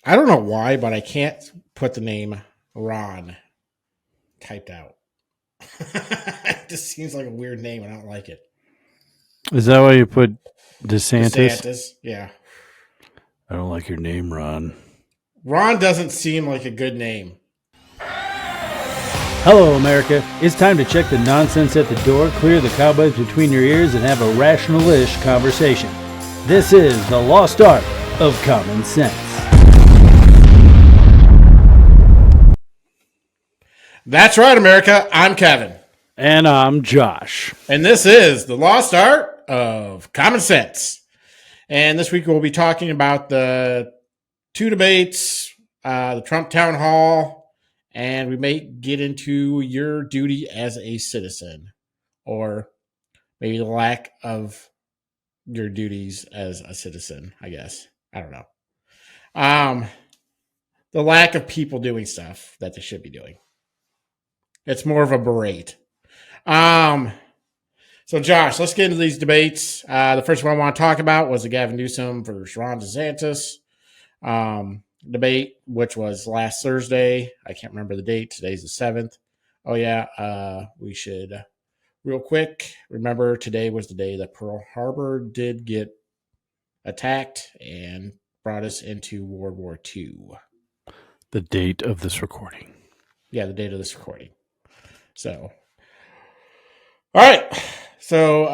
I don't know why, but I can't put the name Ron typed out. It just seems like a weird name, and I don't like it. Is that why you put DeSantis? DeSantis, yeah. I don't like your name, Ron. Ron doesn't seem like a good name. Hello, America. It's time to check the nonsense at the door, clear the cobwebs between your ears, and have a rational-ish conversation. This is the lost art of common sense. That's right, America. I'm Kevin. And I'm Josh. And this is the lost art of common sense. And this week we'll be talking about the two debates, the Trump town hall, and we may get into your duty as a citizen, or maybe the lack of your duties as a citizen, I guess. I don't know. The lack of people doing stuff that they should be doing. It's more of a berate. So Josh, let's get into these debates. The first one I want to talk about was the Gavin Newsom versus Ron DeSantis debate, which was last Thursday. I can't remember the date. Today's the 7th. Oh yeah. We should real quick remember today was the day that Pearl Harbor did get attacked and brought us into World War II. The date of this recording. Yeah, the date of this recording. So, all right. So,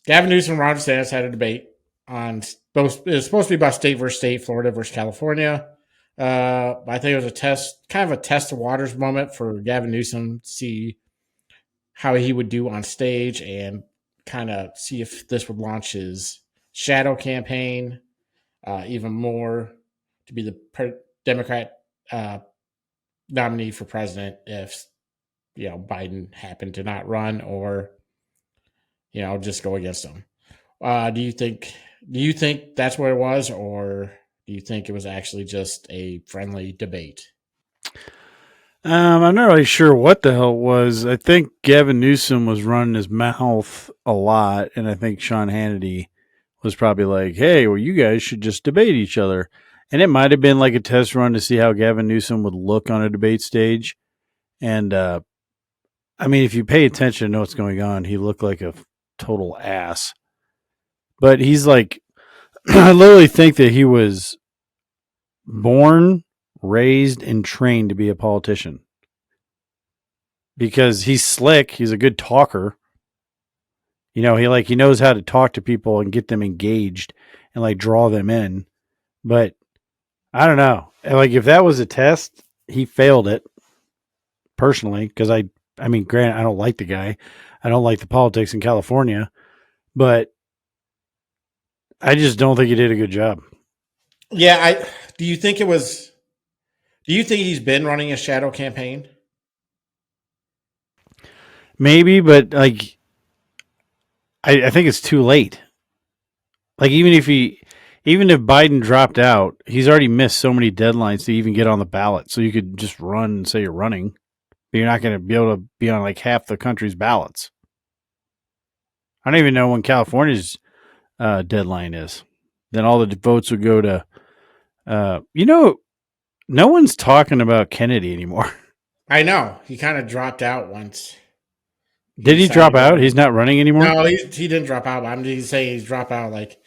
Gavin Newsom and Ron DeSantis had a debate on both. It was supposed to be about state versus state, Florida versus California. I think it was a test, kind of a test of waters moment for Gavin Newsom to see how he would do on stage and kind of see if this would launch his shadow campaign even more to be the Democrat nominee for president if Biden happened to not run or just go against him. Do you think that's what it was, or do you think it was actually just a friendly debate? I'm not really sure what the hell it was. I think Gavin Newsom was running his mouth a lot, and I think Sean Hannity was probably like, hey, well, you guys should just debate each other. And it might have been like a test run to see how Gavin Newsom would look on a debate stage. And, I mean, if you pay attention to know what's going on, he looked like a total ass. But he's like, I literally think that he was born, raised, and trained to be a politician. Because he's slick. He's a good talker. He knows how to talk to people and get them engaged and like draw them in. But I don't know. Like if that was a test, he failed it personally. Because I mean, granted, I don't like the guy. I don't like the politics in California, but I just don't think he did a good job. Yeah, do you think he's been running a shadow campaign? Maybe, but like I think it's too late. Like even if Biden dropped out, he's already missed so many deadlines to even get on the ballot. So you could just run and say you're running, but you're not going to be able to be on like half the country's ballots. I don't even know when California's deadline is. Then all the votes would go to, no one's talking about Kennedy anymore. I know. He kind of dropped out once. Did he drop out? He's not running anymore? No, he didn't drop out. I'm just saying he's dropped out like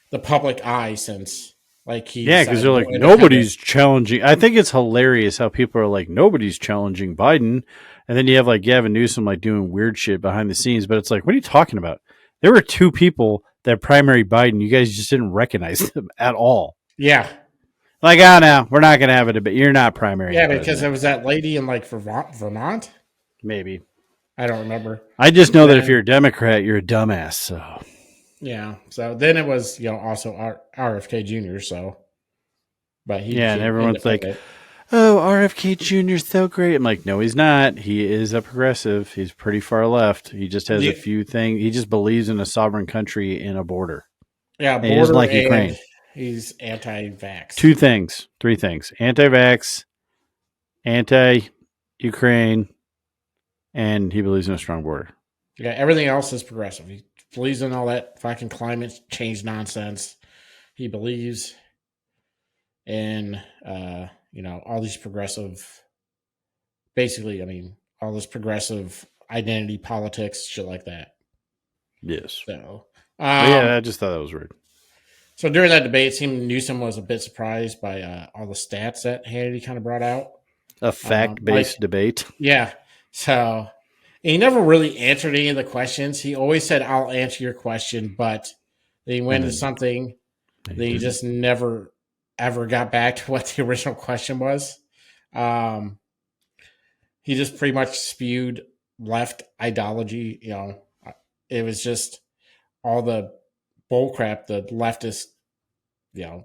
the public eye since like he. Yeah, because they're like, nobody's challenging. I think it's hilarious how people are like, nobody's challenging Biden. And then you have like Gavin Newsom like doing weird shit behind the scenes. But it's like, what are you talking about? There were two people that primary Biden. You guys just didn't recognize them at all. Yeah. Like, no, we're not going to have a debate. You're not primary. Yeah, because there was that lady in like Vermont. Maybe. I don't remember. I just know that if you're a Democrat, you're a dumbass. So. Yeah. So then it was, also RFK Jr. So. But and everyone's like, oh, RFK Jr. is so great. I'm like, no, he's not. He is a progressive. He's pretty far left. He just has a few things. He just believes in a sovereign country and a border. Yeah, border. He doesn't like Ukraine. He's anti-vax. 3 things. Anti-vax, anti-Ukraine, and he believes in a strong border. Yeah, everything else is progressive. He believes in all that fucking climate change nonsense. He believes and all these progressive, basically, all this progressive identity politics, shit like that. Yes. So, Yeah, I just thought that was weird. So during that debate, it seemed Newsom was a bit surprised by all the stats that Hannity kind of brought out. A fact-based debate. Yeah. So he never really answered any of the questions. He always said, "I'll answer your question," but then he went into something that he just never ever got back to what the original question was. He just pretty much spewed left ideology. It was just all the bullcrap the leftists,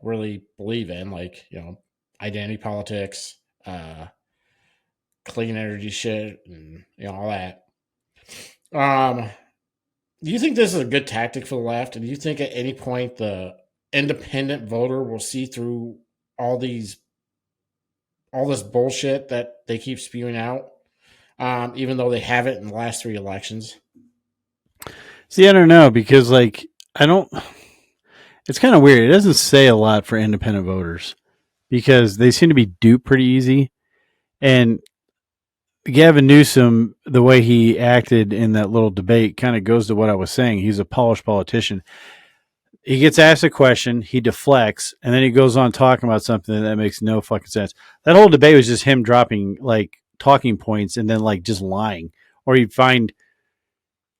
really believe in, like, identity politics, clean energy shit, and all that. Do you think this is a good tactic for the left? And do you think at any point the independent voter will see through all this bullshit that they keep spewing out, even though they haven't in the last 3 elections? See, I don't know, because it's kind of weird. It doesn't say a lot for independent voters because they seem to be duped pretty easy. And Gavin Newsom, the way he acted in that little debate kind of goes to what I was saying. He's a polished politician. He gets asked a question, he deflects, and then he goes on talking about something that makes no fucking sense. That whole debate was just him dropping like talking points and then like just lying. Or you'd find,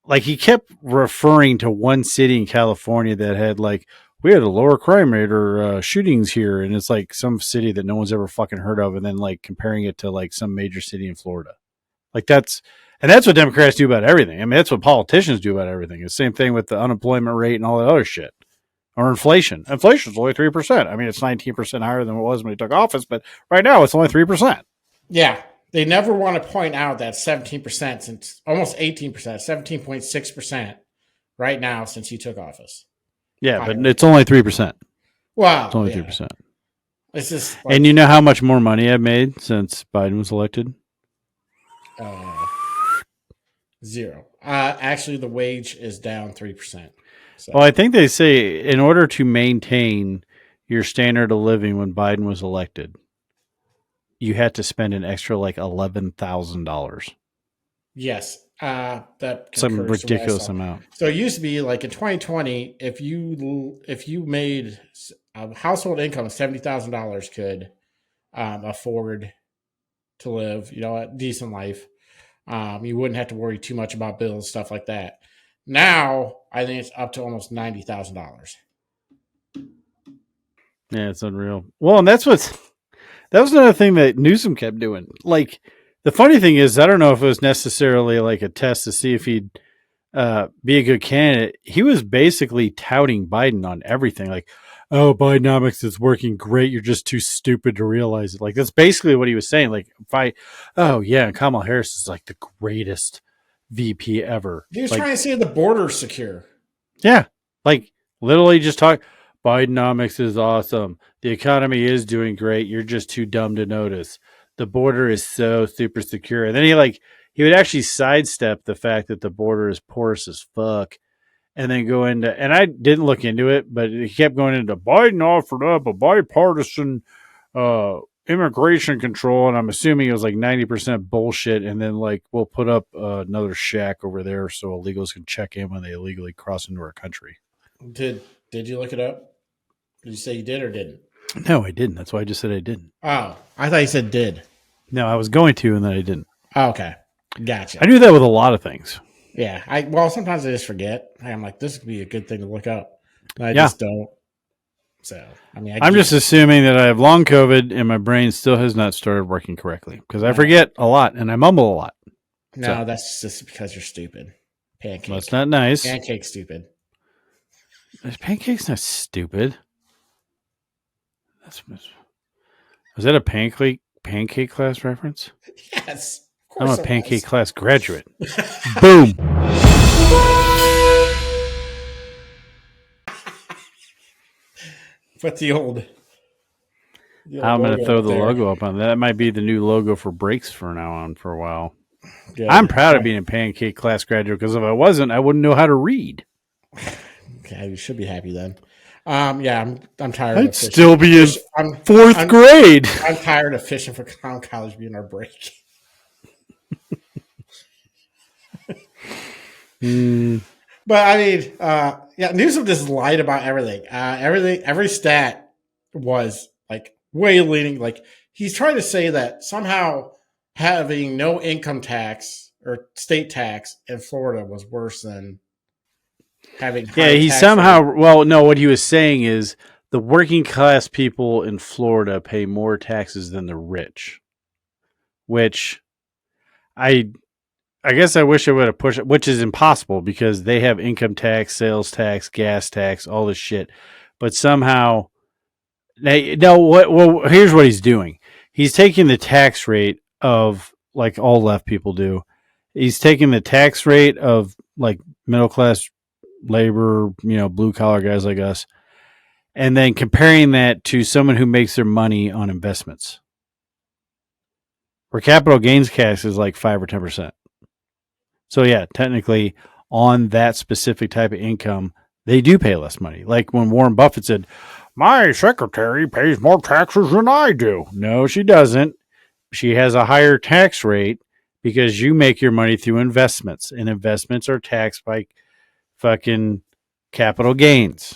like, he kept referring to one city in California that had like, we had a lower crime rate or shootings here, and it's like some city that no one's ever fucking heard of, and then like comparing it to like some major city in Florida. Like that's what Democrats do about everything. I mean, that's what politicians do about everything. It's the same thing with the unemployment rate and all that other shit. Or inflation. Inflation's only 3%. I mean, it's 19% higher than it was when he took office, but right now it's only 3%. Yeah. They never want to point out that 17% since almost 18%, 17.6% right now since he took office. Yeah, but it's only 3%. Wow. It's only 3%. It's just and you know how much more money I've made since Biden was elected? 0. Actually, the wage is down 3%. So. Well, I think they say in order to maintain your standard of living when Biden was elected, you had to spend an extra like $11,000. Yes, that some ridiculous amount. So it used to be like in 2020, if you made a household income of $70,000 could afford to live, a decent life. You wouldn't have to worry too much about bills, stuff like that. Now, I think it's up to almost $90,000. Yeah, it's unreal. Well, and that was another thing that Newsom kept doing. Like, the funny thing is, I don't know if it was necessarily like a test to see if he'd be a good candidate. He was basically touting Biden on everything. Like, oh, Bidenomics is working great. You're just too stupid to realize it. Like, that's basically what he was saying. Like, and Kamala Harris is like the greatest VP ever. He was trying to say the border's secure. Yeah. Like, literally just talk. Bidenomics is awesome. The economy is doing great. You're just too dumb to notice. The border is so super secure. And then he would actually sidestep the fact that the border is porous as fuck. And then go into, and I didn't look into it, but he kept going into Biden offered up a bipartisan immigration control. And I'm assuming it was like 90% bullshit. And then like, we'll put up another shack over there so illegals can check in when they illegally cross into our country. Did you look it up? Did you say you did or didn't? No, I didn't. That's why I just said I didn't. Oh, I thought you said did. No, I was going to, and then I didn't. Oh, okay. Gotcha. I do that with a lot of things. Yeah. Sometimes I just forget. I'm like, this would be a good thing to look up. I just don't. So, I'm just assuming that I have long COVID and my brain still has not started working correctly because I forget a lot and I mumble a lot. No, that's just because you're stupid. Pancake. That's not nice. Pancake stupid. Pancake's not stupid. Was that a pancake class reference? Yes. Of I'm course a pancake was. class graduate. Boom. Put the old I'm going to throw the logo up on that. That might be the new logo for Breaks for now on for a while. Good. I'm proud of being a pancake class graduate because if I wasn't, I wouldn't know how to read. Okay, you should be happy then. Yeah, I'm tired I'd of fishing. still be in fourth I'm grade. I'm tired of fishing for clown college being our break. Mm, But I mean, yeah, Newsom just lied about everything. Every stat was like way leaning. Like he's trying to say that somehow having no income tax or state tax in Florida was worse than having yeah, high he tax somehow. rate. Well, no, what he was saying is the working class people in Florida pay more taxes than the rich, which I I guess I wish I would have pushed it, which is impossible because they have income tax, sales tax, gas tax, all this shit. But somehow, no. What? Well, here's what he's doing. He's taking the tax rate of like all left people do. He's taking the tax rate of like middle class labor, blue collar guys like us, and then comparing that to someone who makes their money on investments, where capital gains tax is like 5 or 10%. So yeah, technically on that specific type of income, they do pay less money. Like when Warren Buffett said, "My secretary pays more taxes than I do." No, she doesn't. She has a higher tax rate because you make your money through investments, and investments are taxed by fucking capital gains.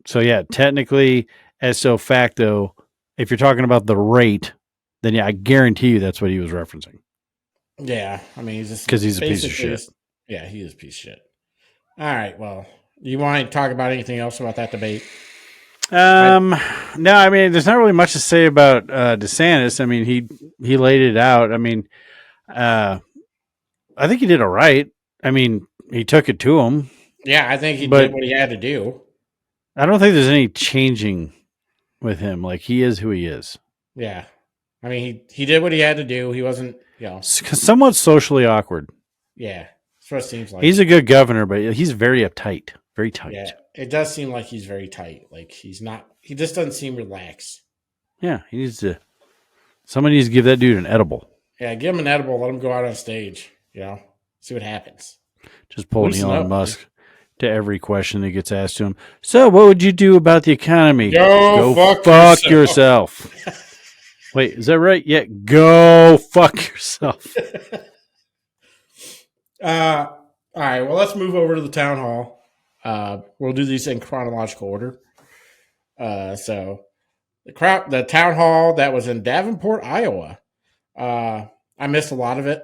So yeah, technically, as so facto, if you're talking about the rate, then yeah, I guarantee you that's what he was referencing Yeah, I mean, he's because just he's a piece of basically, shit. yeah, he is a piece of shit. All right, well, you want to talk about anything else about that debate? I Um, no, I mean, there's not really much to say about DeSantis. I mean, he laid it out. I mean, uh, I think he did all right. I mean, he took it to him, yeah, I think he did but what he had to do. I don't think there's any changing with him. Like he is who he is. Yeah, I mean, he did what he had to do. He wasn't, Somewhat socially awkward. yeah, that's what it seems like. He's a good governor, but he's very uptight, very Yeah, tight. it does seem like he's very tight. Like he's not. He just doesn't seem relaxed. Yeah, he needs to. Somebody needs to give that dude an edible. Yeah, give him an edible. Let him go out on stage. See what happens. Just pull an Loosen Elon up, man. Musk to every question that gets asked to him. So, what would you do about the economy? Go Go fuck fuck yourself. yourself. Wait, is that right? Yeah, go fuck yourself. All right. Well, let's move over to the town hall. We'll do these in chronological order. So the town hall that was in Davenport, Iowa. I missed a lot of it.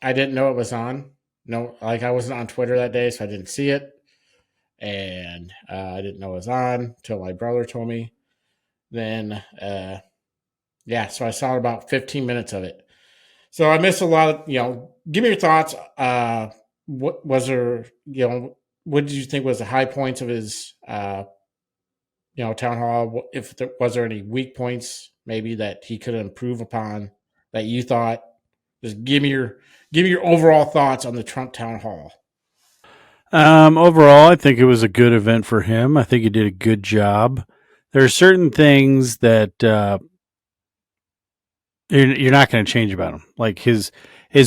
I didn't know it was on. No, like I wasn't on Twitter that day, so I didn't see it, and I didn't know it was on until my brother told me. Then, yeah, so I saw about 15 minutes of it. So I missed a lot of. Give me your thoughts. What was there? What did you think was the high points of his town hall? If there was there any weak points maybe that he could improve upon that you thought? Just give me your overall thoughts on the Trump town hall. Overall, I think it was a good event for him. I think he did a good job. There are certain things that you're not going to change about him. Like his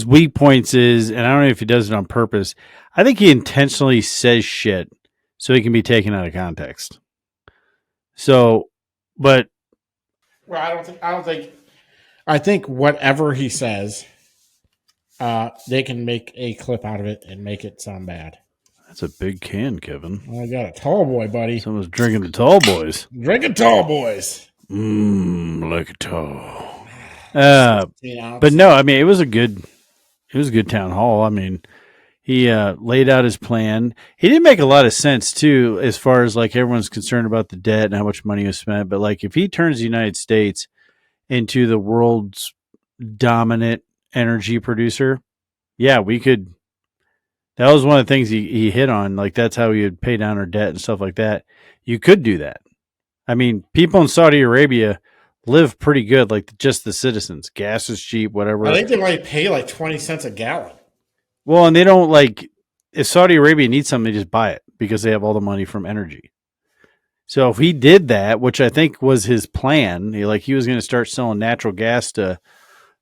weak points is, and I don't know if he does it on purpose. I think he intentionally says shit so he can be taken out of context. So, but Well, I don't think. I think whatever he says, they can make a clip out of it and make it sound bad. that's a big can, Kevin. I got a tall boy, buddy. Someone's drinking the tall boys. Drinking tall boys. Like a tall. 16 But ounce. no, I mean it was a good town hall. I mean, he laid out his plan. He didn't make a lot of sense too, as far as like everyone's concerned about the debt and how much money was spent. But like, if he turns the United States into the world's dominant energy producer, yeah, we could. That was one of the things he hit on. Like, that's how he would pay down our debt and stuff like that. You could do that. I mean, people in Saudi Arabia live pretty good, like just the citizens. Gas is cheap, I whatever. think they might pay like 20 cents a gallon. Well, and they don't like, if Saudi Arabia needs something, they just buy it because they have all the money from energy. So if he did that, which I think was his plan, he was going to start selling natural gas to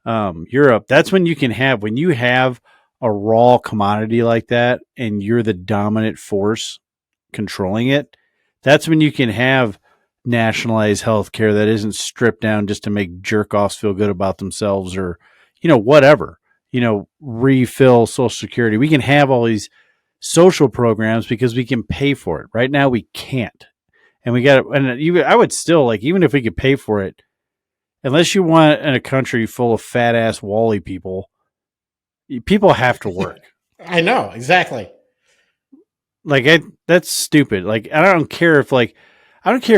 Europe. That's when when you have a raw commodity like that and you're the dominant force controlling it, That's when you can have nationalized health care that isn't stripped down just to make jerk offs feel good about themselves or, whatever, refill Social Security. We can have all these social programs because we can pay for it. Right now, we can't. And we got, and I would still like, even if we could pay for it, unless you want in a country full of fat ass Wally people have to work. I know, exactly. Like, that's stupid. Like, I don't care if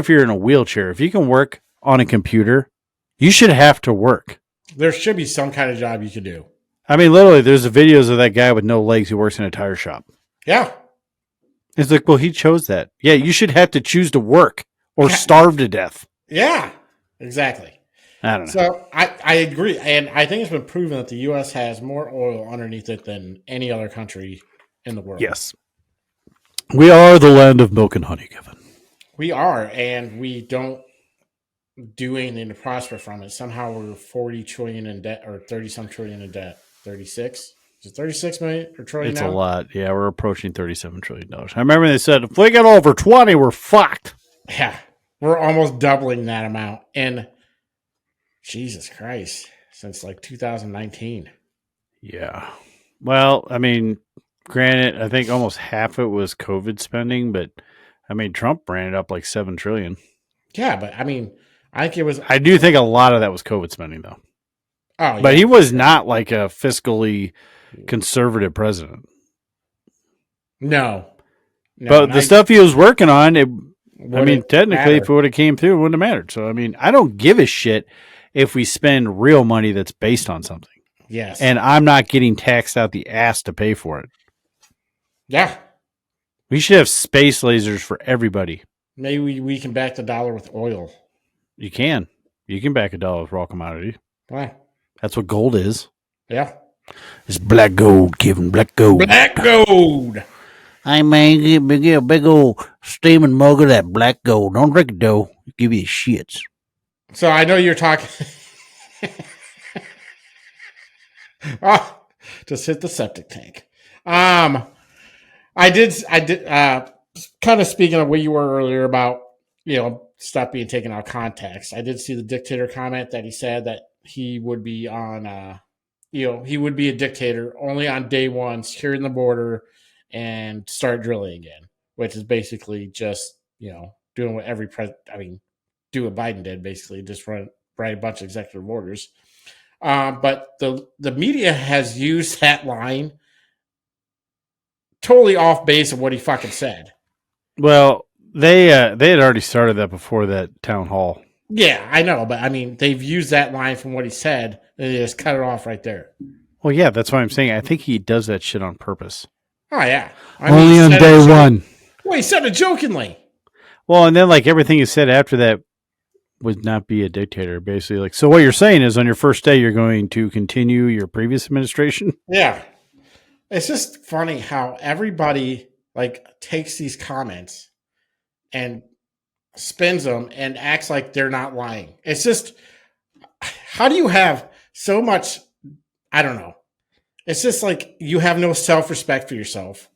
you're in a wheelchair. If you can work on a computer, you should have to work. There should be some kind of job you could do. I mean, literally, there's the videos of that guy with no legs who works in a tire shop. Yeah. It's like, well, he chose that. Yeah, you should have to choose to work or starve to death. Yeah, exactly. I don't know. So I agree. And I think it's been proven that the U.S. has more oil underneath it than any other country in the world. Yes. We are the land of milk and honey, Gavin. We are, and we don't do anything to prosper from it. Somehow we're 40 trillion in debt, or 30-some trillion in debt. 36? Is it 36 million or trillion It's now? a lot. Yeah, we're approaching $37 trillion. I remember they said, if we get over 20, we're fucked. Yeah, we're almost doubling that amount. And Jesus Christ, since like 2019. Yeah. Well, I mean, granted, I think almost half it was COVID spending, but I mean, Trump ran it up like $7 trillion. Yeah, but I mean, I think it was. I do think a lot of that was COVID spending, though. Oh, But yeah. he was not like a fiscally conservative president. No. But the stuff he was working on, technically, matter. if it would have came through, it wouldn't have mattered. So, I mean, I don't give a shit if we spend real money that's based on something. Yes. And I'm not getting taxed out the ass to pay for it. Yeah. We should have space lasers for everybody. Maybe we can back the dollar with oil. You can. You can back a dollar with raw commodity. Wow. That's what gold is. Yeah. It's black gold, Kevin. Black gold. Black gold. Hey, man, get a big old steaming mug of that black gold. Don't drink it, though. Give you the shits. So I know you're talking. Just hit the septic tank. I did kind of speaking of what you were earlier about, stuff being taken out of context. I did see the dictator comment that he said that he would be on, he would be a dictator only on day one, securing the border and start drilling again, which is basically just, doing what do what Biden did, basically just write a bunch of executive orders. But the media has used that line totally off base of what he fucking said. Well, they had already started that before that town hall. Yeah, I know, but I mean, they've used that line from what he said, and they just cut it off right there. Well, yeah, that's what I'm saying. I think he does that shit on purpose. Oh yeah, Only on day one. Well, he said it jokingly. Well, and then like everything he said after that would not be a dictator, basically. Like, so what you're saying is on your first day, you're going to continue your previous administration? Yeah. It's just funny how everybody like takes these comments and spins them and acts like they're not lying. It's just, how do you have so much? I don't know. It's just like you have no self-respect for yourself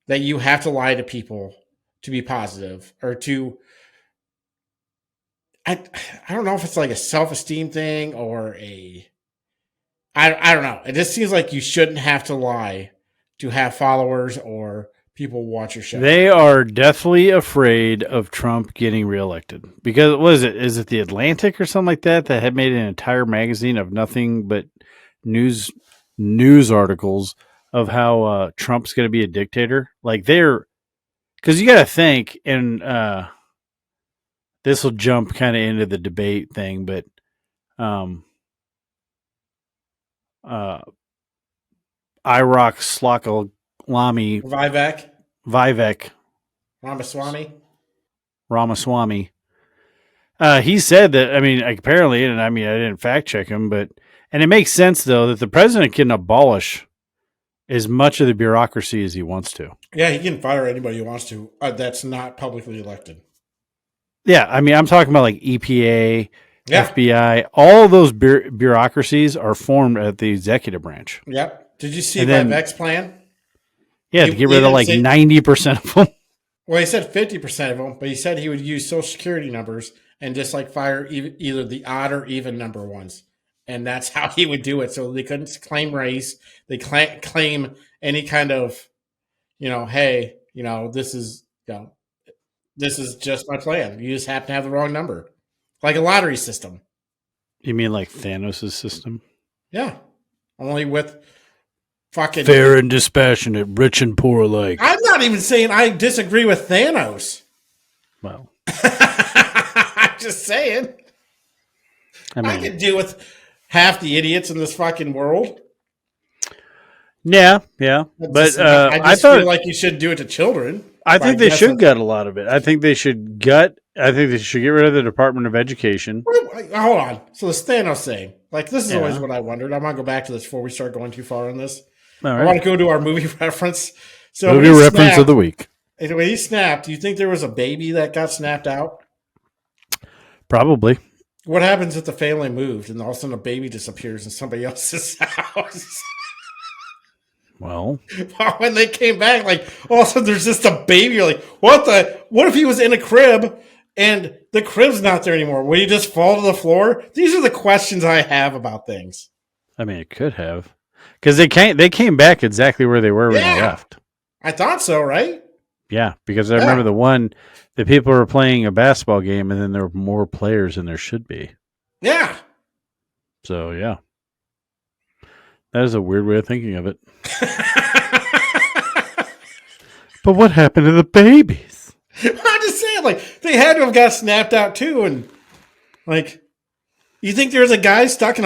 that you have to lie to people to be positive or to. I don't know if it's like a self-esteem thing or I don't know. It just seems like you shouldn't have to lie to have followers or people watch your show. They are deathly afraid of Trump getting reelected. Because, what is it? Is it The Atlantic or something like that that had made an entire magazine of nothing but news articles of how Trump's going to be a dictator? Like, because you got to think, and this will jump kind of into the debate thing, but Iraq Slokalami Vivek Ramaswamy. He said that, apparently, and I didn't fact check him, and it makes sense though that the president can abolish as much of the bureaucracy as he wants to. Yeah, he can fire anybody he wants to. That's not publicly elected. Yeah, I'm talking about like EPA, FBI, all of those bureaucracies are formed at the executive branch. Yep. Did you see Vivek's plan? Yeah, to get rid of like 90% of them. Well, he said 50% of them, but he said he would use social security numbers and just like fire either the odd or even number ones. And that's how he would do it. So they couldn't claim race. They claim any kind of, hey, this is just my plan. You just happen to have the wrong number, like a lottery system. You mean like Thanos' system? Yeah, only with fucking fair and dispassionate, rich and poor alike. I'm not even saying I disagree with Thanos. Well, I'm just saying. I could deal with half the idiots in this fucking world. Yeah. But I thought feel like you should do it to children. I think they should gut a lot of it. I think they should get rid of the Department of Education. Hold on. So the Thanos thing, like this is always what I wondered. I want to go back to this before we start going too far on this. All right. I want to go to our movie reference. So movie reference of the week. When he snapped, do you think there was a baby that got snapped out? Probably. What happens if the family moved and all of a sudden a baby disappears in somebody else's house? Well, when they came back, like all of a sudden there's just a baby. You're like, what if he was in a crib and the crib's not there anymore? Would he just fall to the floor? These are the questions I have about things. I mean, it could have. Because they came back exactly where they were when they left. I thought so, right? Yeah, because I remember the people were playing a basketball game and then there were more players than there should be. Yeah. So, yeah. That is a weird way of thinking of it. But what happened to the babies? I'm just saying, like, they had to have got snapped out too. And, like, you think there's a guy stuck in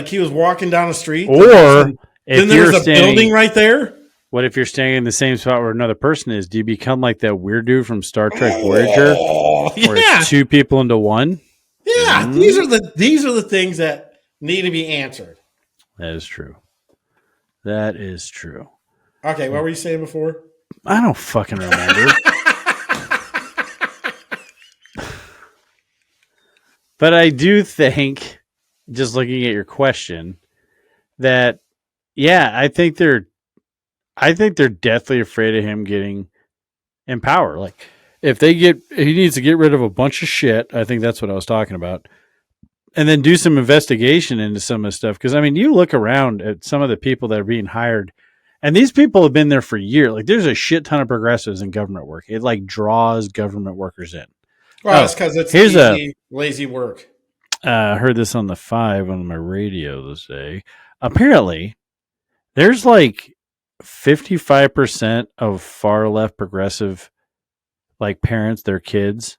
he was walking down the street? Or then there's a building right there? What if you're standing in the same spot where another person is? Do you become like that weird dude from Star Trek Voyager? Where it's two people into one? Yeah, these are the things that need to be answered. That is true. That is true. Okay, what were you saying before? I don't fucking remember. But I do think, just looking at your question, that I think they're deathly afraid of him getting in power. Like, if he needs to get rid of a bunch of shit. I think that's what I was talking about. And then do some investigation into some of the stuff. Because, I mean, you look around at some of the people that are being hired, and these people have been there for years. Like, there's a shit ton of progressives in government work. It, like, draws government workers in. Well, that's because it's lazy work. I heard this on the 5 on my radio this day. Apparently, there's, like, 55% of far left progressive, like, parents, their kids,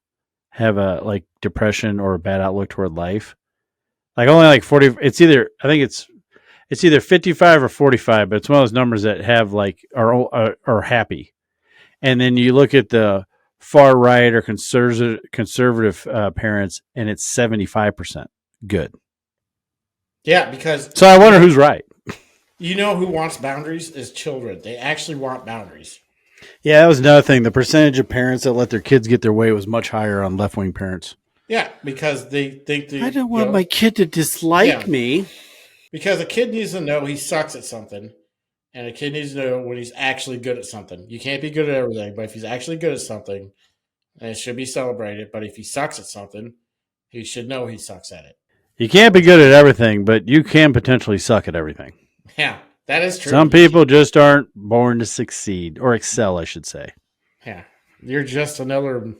have a, like, depression or a bad outlook toward life. Like, only like 40, I think it's either 55 or 45, but it's one of those numbers that have like, are happy. And then you look at the far right or conservative parents and it's 75% good. Yeah, because. So I wonder who's right. You know who wants boundaries is children. They actually want boundaries. Yeah, that was another thing. The percentage of parents that let their kids get their way was much higher on left-wing parents. Yeah, because they think I don't want my kid to dislike me. Because a kid needs to know he sucks at something, and a kid needs to know when he's actually good at something. You can't be good at everything, but if he's actually good at something, and it should be celebrated. But if he sucks at something, he should know he sucks at it. You can't be good at everything, but you can potentially suck at everything. Yeah, that is true. Some people just aren't born to succeed, or excel, I should say. Yeah, you're just another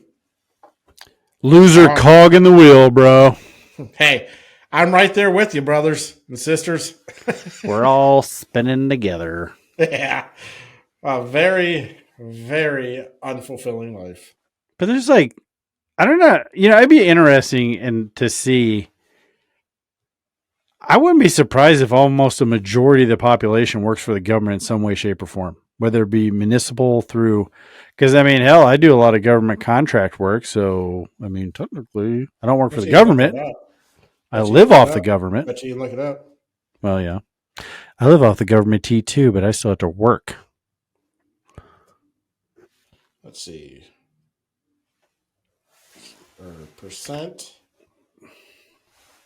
loser cog in the wheel, bro. Hey, I'm right there with you, brothers and sisters. We're all spinning together. Yeah, a very, very unfulfilling life. But there's like, I don't know, it'd be interesting to see. I wouldn't be surprised if almost a majority of the population works for the government in some way, shape, or form, whether it be municipal through, because I mean, hell, I do a lot of government contract work. So, I mean, technically, I don't work for the government. I live off the government. Bet you can look it up. Well, yeah. I live off the government T2, but I still have to work. Let's see. Percent.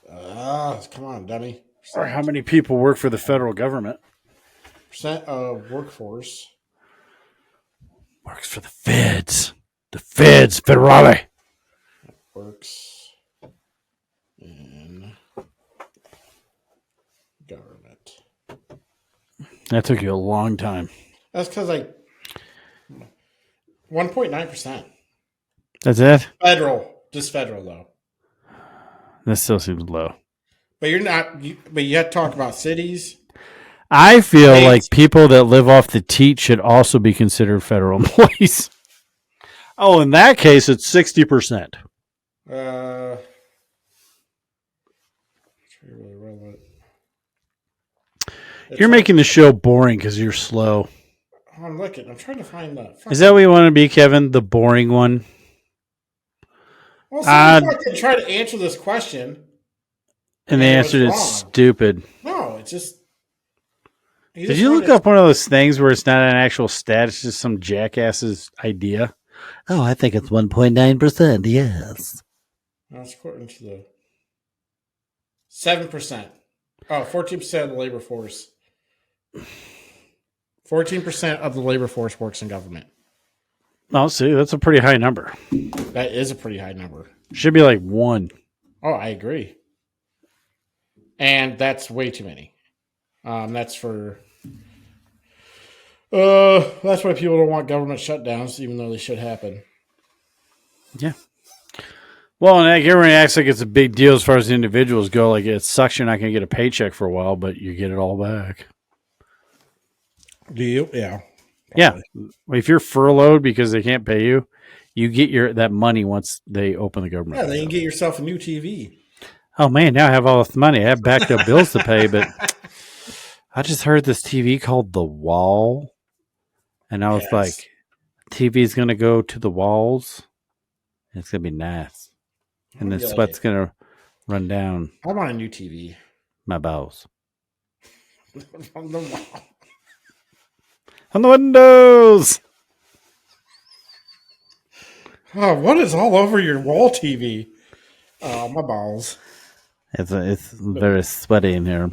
Come on, dummy. Or how many people work for the federal government? Percent of workforce. Works for the feds. The feds, federale. Works in government. That took you a long time. That's because 1.9%. That's it? Just federal though. That still seems low. But you're not. But you have to talk about cities. I feel like people that live off the teat should also be considered federal employees. Oh, in that case, it's 60%. You're making the show boring because you're slow. I'm looking. I'm trying to find that. Is that what you want to be, Kevin? The boring one? Well, somebody try to answer this question. And the answer is stupid. No, it's just... Did you look up one of those things where it's not an actual stat, it's just some jackass's idea? Oh, I think it's 1.9%, yes. That's according to the 7%. Oh, 14% of the labor force. 14% of the labor force works in government. Oh, see, that's a pretty high number. That is a pretty high number. Should be like 1. Oh, I agree. And that's way too many. That's for... that's why people don't want government shutdowns, even though they should happen. Yeah. Well, and everyone acts like it's a big deal as far as the individuals go. Like, it sucks you're not going to get a paycheck for a while, but you get it all back. Do you? Yeah. Probably. Yeah. If you're furloughed because they can't pay you, you get that money once they open the government. Yeah, then you get yourself a new TV. Oh, man, now I have all this money. I have backed up bills to pay, but I just heard this TV called The Wall, and I was like, TV's going to go to the walls. It's going to be nice. And the sweat's going to run down. I want a new TV. My bowels. On the wall. On the windows. Oh, what is all over your wall TV? Oh, my balls. It's very sweaty in here.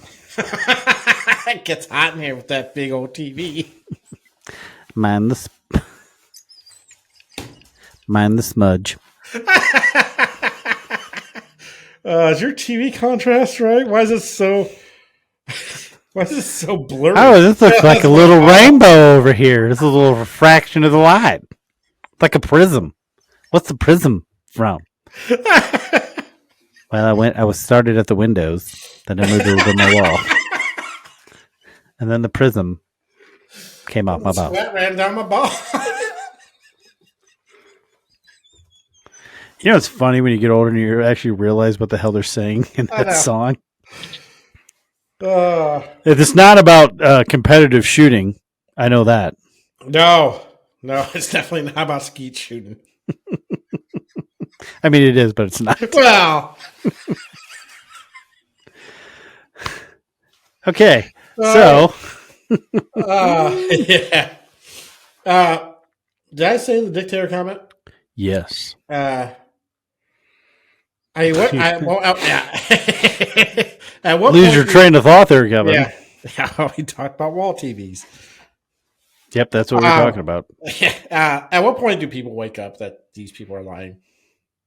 It gets hot in here with that big old TV. Mind the smudge. Is your TV contrast right? Why is it so blurry? Oh, this looks like a little rainbow over here. This is a little refraction of the light. Like a prism. What's the prism from? Well, I was started at the windows, then I moved over my wall. And then the prism came off my ball. Sweat ran down my ball. You know, it's funny when you get older and you actually realize what the hell they're saying in that song. It's not about competitive shooting. I know that. No, it's definitely not about skeet shooting. I mean, it is, but it's not. Well. Okay, so. Yeah. Did I say the dictator comment? Yes. At what Lose your train of thought there, Gavin. Yeah, we talked about wall TVs. Yep, that's what we're talking about. At what point do people wake up that these people are lying?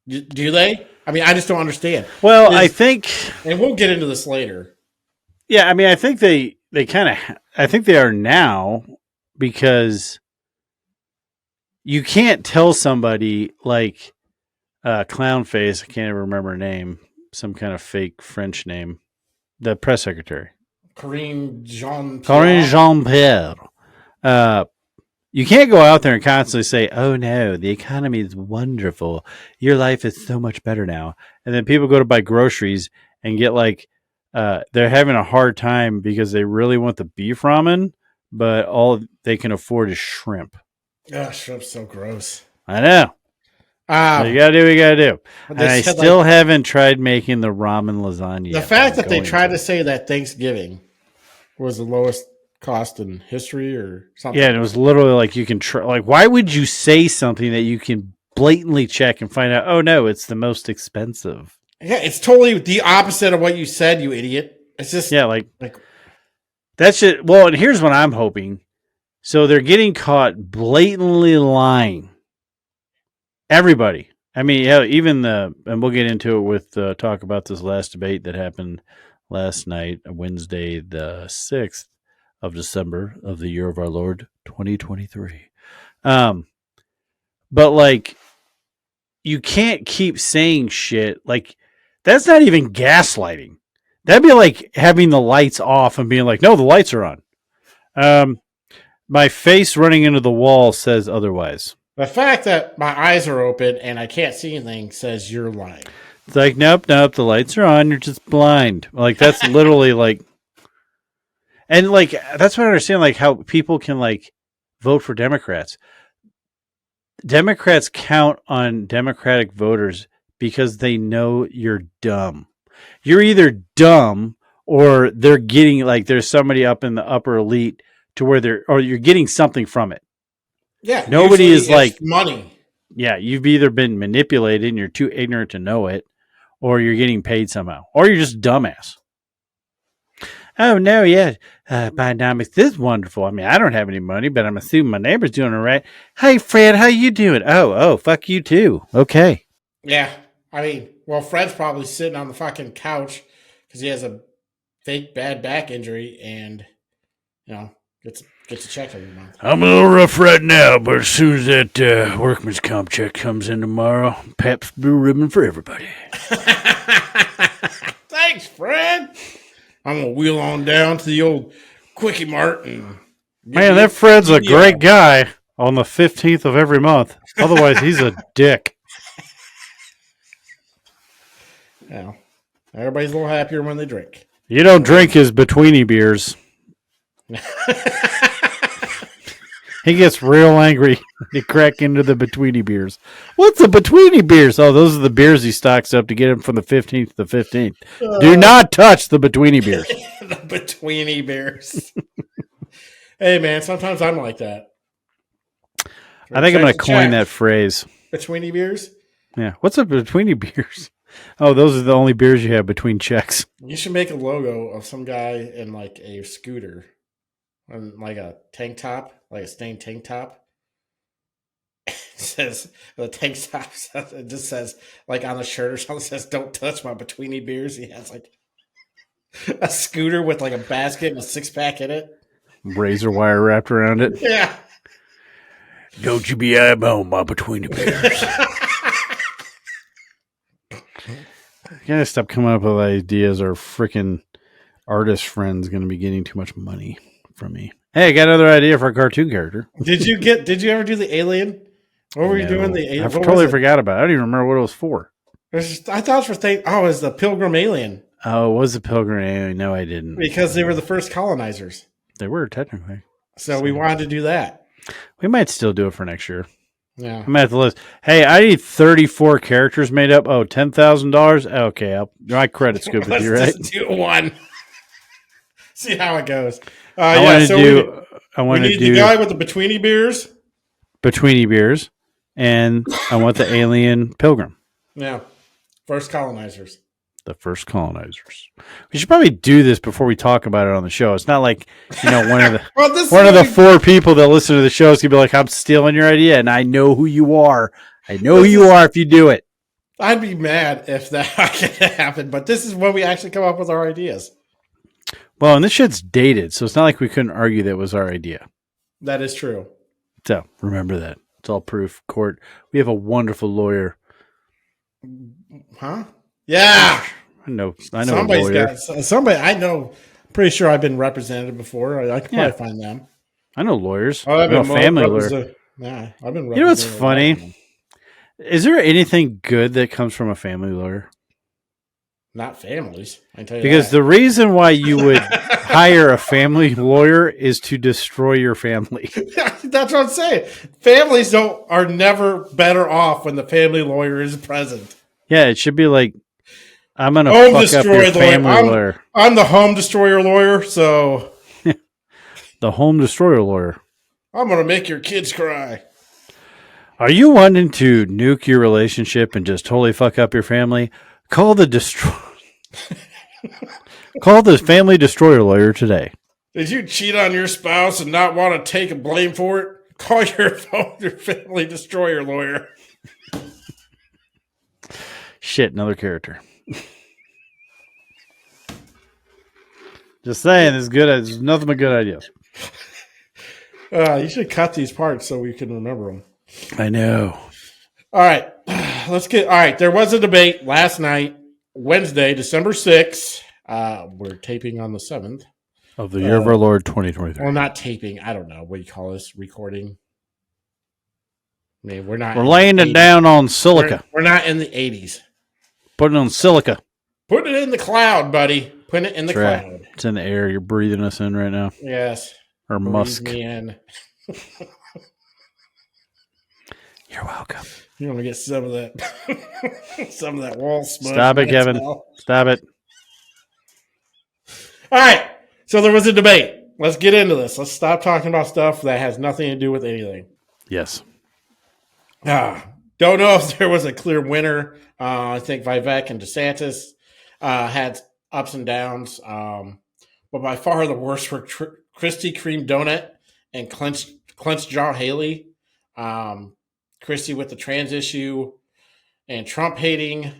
Do they? I mean, I just don't understand. Well, I think, and we'll get into this later. Yeah, I mean, I think they I think they are now, because you can't tell somebody like Clown Face, I can't even remember her name, some kind of fake French name, the press secretary. Karine Jean-Pierre. You can't go out there and constantly say, oh no, the economy is wonderful. Your life is so much better now. And then people go to buy groceries and get like, they're having a hard time because they really want the beef ramen, but all they can afford is shrimp. Oh, shrimp's so gross. I know. So you gotta do what you gotta do. And I still haven't tried making the ramen lasagna. The fact that they tried to say that Thanksgiving was the lowest cost in history or something. Yeah, and it was literally like you can like, why would you say something that you can blatantly check and find out, oh no, it's the most expensive? Yeah, it's totally the opposite of what you said, you idiot. It's just like that's it. Well, and here's what I'm hoping. So they're getting caught blatantly lying. Everybody. I mean, yeah, even and we'll get into it with talk about this last debate that happened last night, Wednesday, the 6th of December of the year of our Lord, 2023. But like, you can't keep saying shit. Like, that's not even gaslighting. That'd be like having the lights off and being like, no, the lights are on. My face running into the wall says otherwise. The fact that my eyes are open and I can't see anything says you're lying. It's like, nope, the lights are on. You're just blind. Like, that's literally like, and like, that's what I understand, like, how people can like vote for Democrats. Democrats count on Democratic voters because they know you're dumb. You're either dumb or they're getting like there's somebody up in the upper elite to where you're getting something from it. Yeah. Nobody is like money. Yeah, you've either been manipulated and you're too ignorant to know it, or you're getting paid somehow, or you're just dumbass. Oh no, yeah, Bidenomics is wonderful. I mean, I don't have any money, but I'm assuming my neighbor's doing all right. Hey, Fred, how you doing? Oh, fuck you too. Okay. Yeah, I mean, well, Fred's probably sitting on the fucking couch because he has a fake bad back injury, and gets a check every month. I'm a little rough right now, but as soon as that workman's comp check comes in tomorrow, Pabst Blue Ribbon for everybody. Thanks, Fred. I'm gonna wheel on down to the old Quickie Mart and man, that Fred's a great guy on the 15th of every month. Otherwise, he's a dick. Yeah, everybody's a little happier when they drink. You don't drink his betweeny beers. He gets real angry when you crack into the betweeny beers. What's a betweeny beers? Oh, those are the beers he stocks up to get him from the 15th to the 15th. Do not touch the betweeny beers. The betweeny beers. Hey, man, sometimes I'm like that. I think I'm going to coin that phrase. Betweeny beers? Yeah. What's a betweeny beers? Oh, those are the only beers you have between checks. You should make a logo of some guy in like a scooter. On like a tank top, like a stained tank top. It says the tank top says, it just says like on the shirt or something, says don't touch my betweeny beers. He has like a scooter with like a basket and a 6-pack in it. Razor wire wrapped around it. Yeah. Don't you be eyeballing my betweeny beers. You gotta stop coming up with ideas. Our freaking artist friend's gonna be getting too much money from me. Hey, I got another idea for a cartoon character. Did you ever do the alien? What were you doing? The alien? I totally forgot about it. I don't even remember what it was for. I thought it was for it was the Pilgrim Alien. Oh, it was the Pilgrim Alien. No, I didn't. Because they were the first colonizers. They were, technically. So we wanted to do that. We might still do it for next year. Yeah. I might have to list. Hey, I need 34 characters made up. Oh, $10,000? Okay, my credit's good with you, right? Let's just do one. See how it goes. I want to do the guy with the betweeny beers. Betweeny beers. And I want the alien pilgrim. Yeah. First colonizers. The first colonizers. We should probably do this before we talk about it on the show. It's not like, one of the one of the 4 people that listen to the show is going to be like, I'm stealing your idea, and I know who you are. I know who you are if you do it. I'd be mad if that could happen, but this is when we actually come up with our ideas. Well, and this shit's dated, so it's not like we couldn't argue that it was our idea. That is true. So, remember that. It's all proof. Court. We have a wonderful lawyer. Huh? Yeah. I know Somebody's a lawyer. Somebody I know. Pretty sure I've been represented before. I can probably find them. I know lawyers. I've been a family lawyer. Yeah, I've been. You know what's funny? Is there anything good that comes from a family lawyer? Not families, I can tell you. Because the reason why you would hire a family lawyer is to destroy your family. That's what I'm saying. Families are never better off when the family lawyer is present. Yeah, it should be like, I'm going to fuck up your family lawyer. I'm the home destroyer lawyer, so... The home destroyer lawyer. I'm going to make your kids cry. Are you wanting to nuke your relationship and just totally fuck up your family? Call the family destroyer lawyer today. Did you cheat on your spouse and not want to take blame for it? Call your family destroyer lawyer. Shit, another character. Just saying, it's good. It's nothing but good ideas. You should cut these parts so we can remember them. I know. All right, let's get. All right, there was a debate last night, Wednesday, December 6th. We're taping on the 7th of the year of our Lord 2023. Well, not taping. I don't know what do you call this. Recording. I mean, we're not. We're laying it down on silica. We're not in the 80s. Putting it on silica. Put it in the cloud, buddy. Put it in the cloud. Right. It's in the air. You're breathing us in right now. Yes. Or Breathe musk. Me in. You're welcome. You want to get some of that, some of that wall smoke. Stop it, Kevin. Stop it. All right. So there was a debate. Let's get into this. Let's stop talking about stuff that has nothing to do with anything. Yes. Don't know if there was a clear winner. I think Vivek and DeSantis had ups and downs. But by far the worst were Kristi Kreme Donut and Clenched Jaw Haley. Kristi with the trans issue and Trump hating,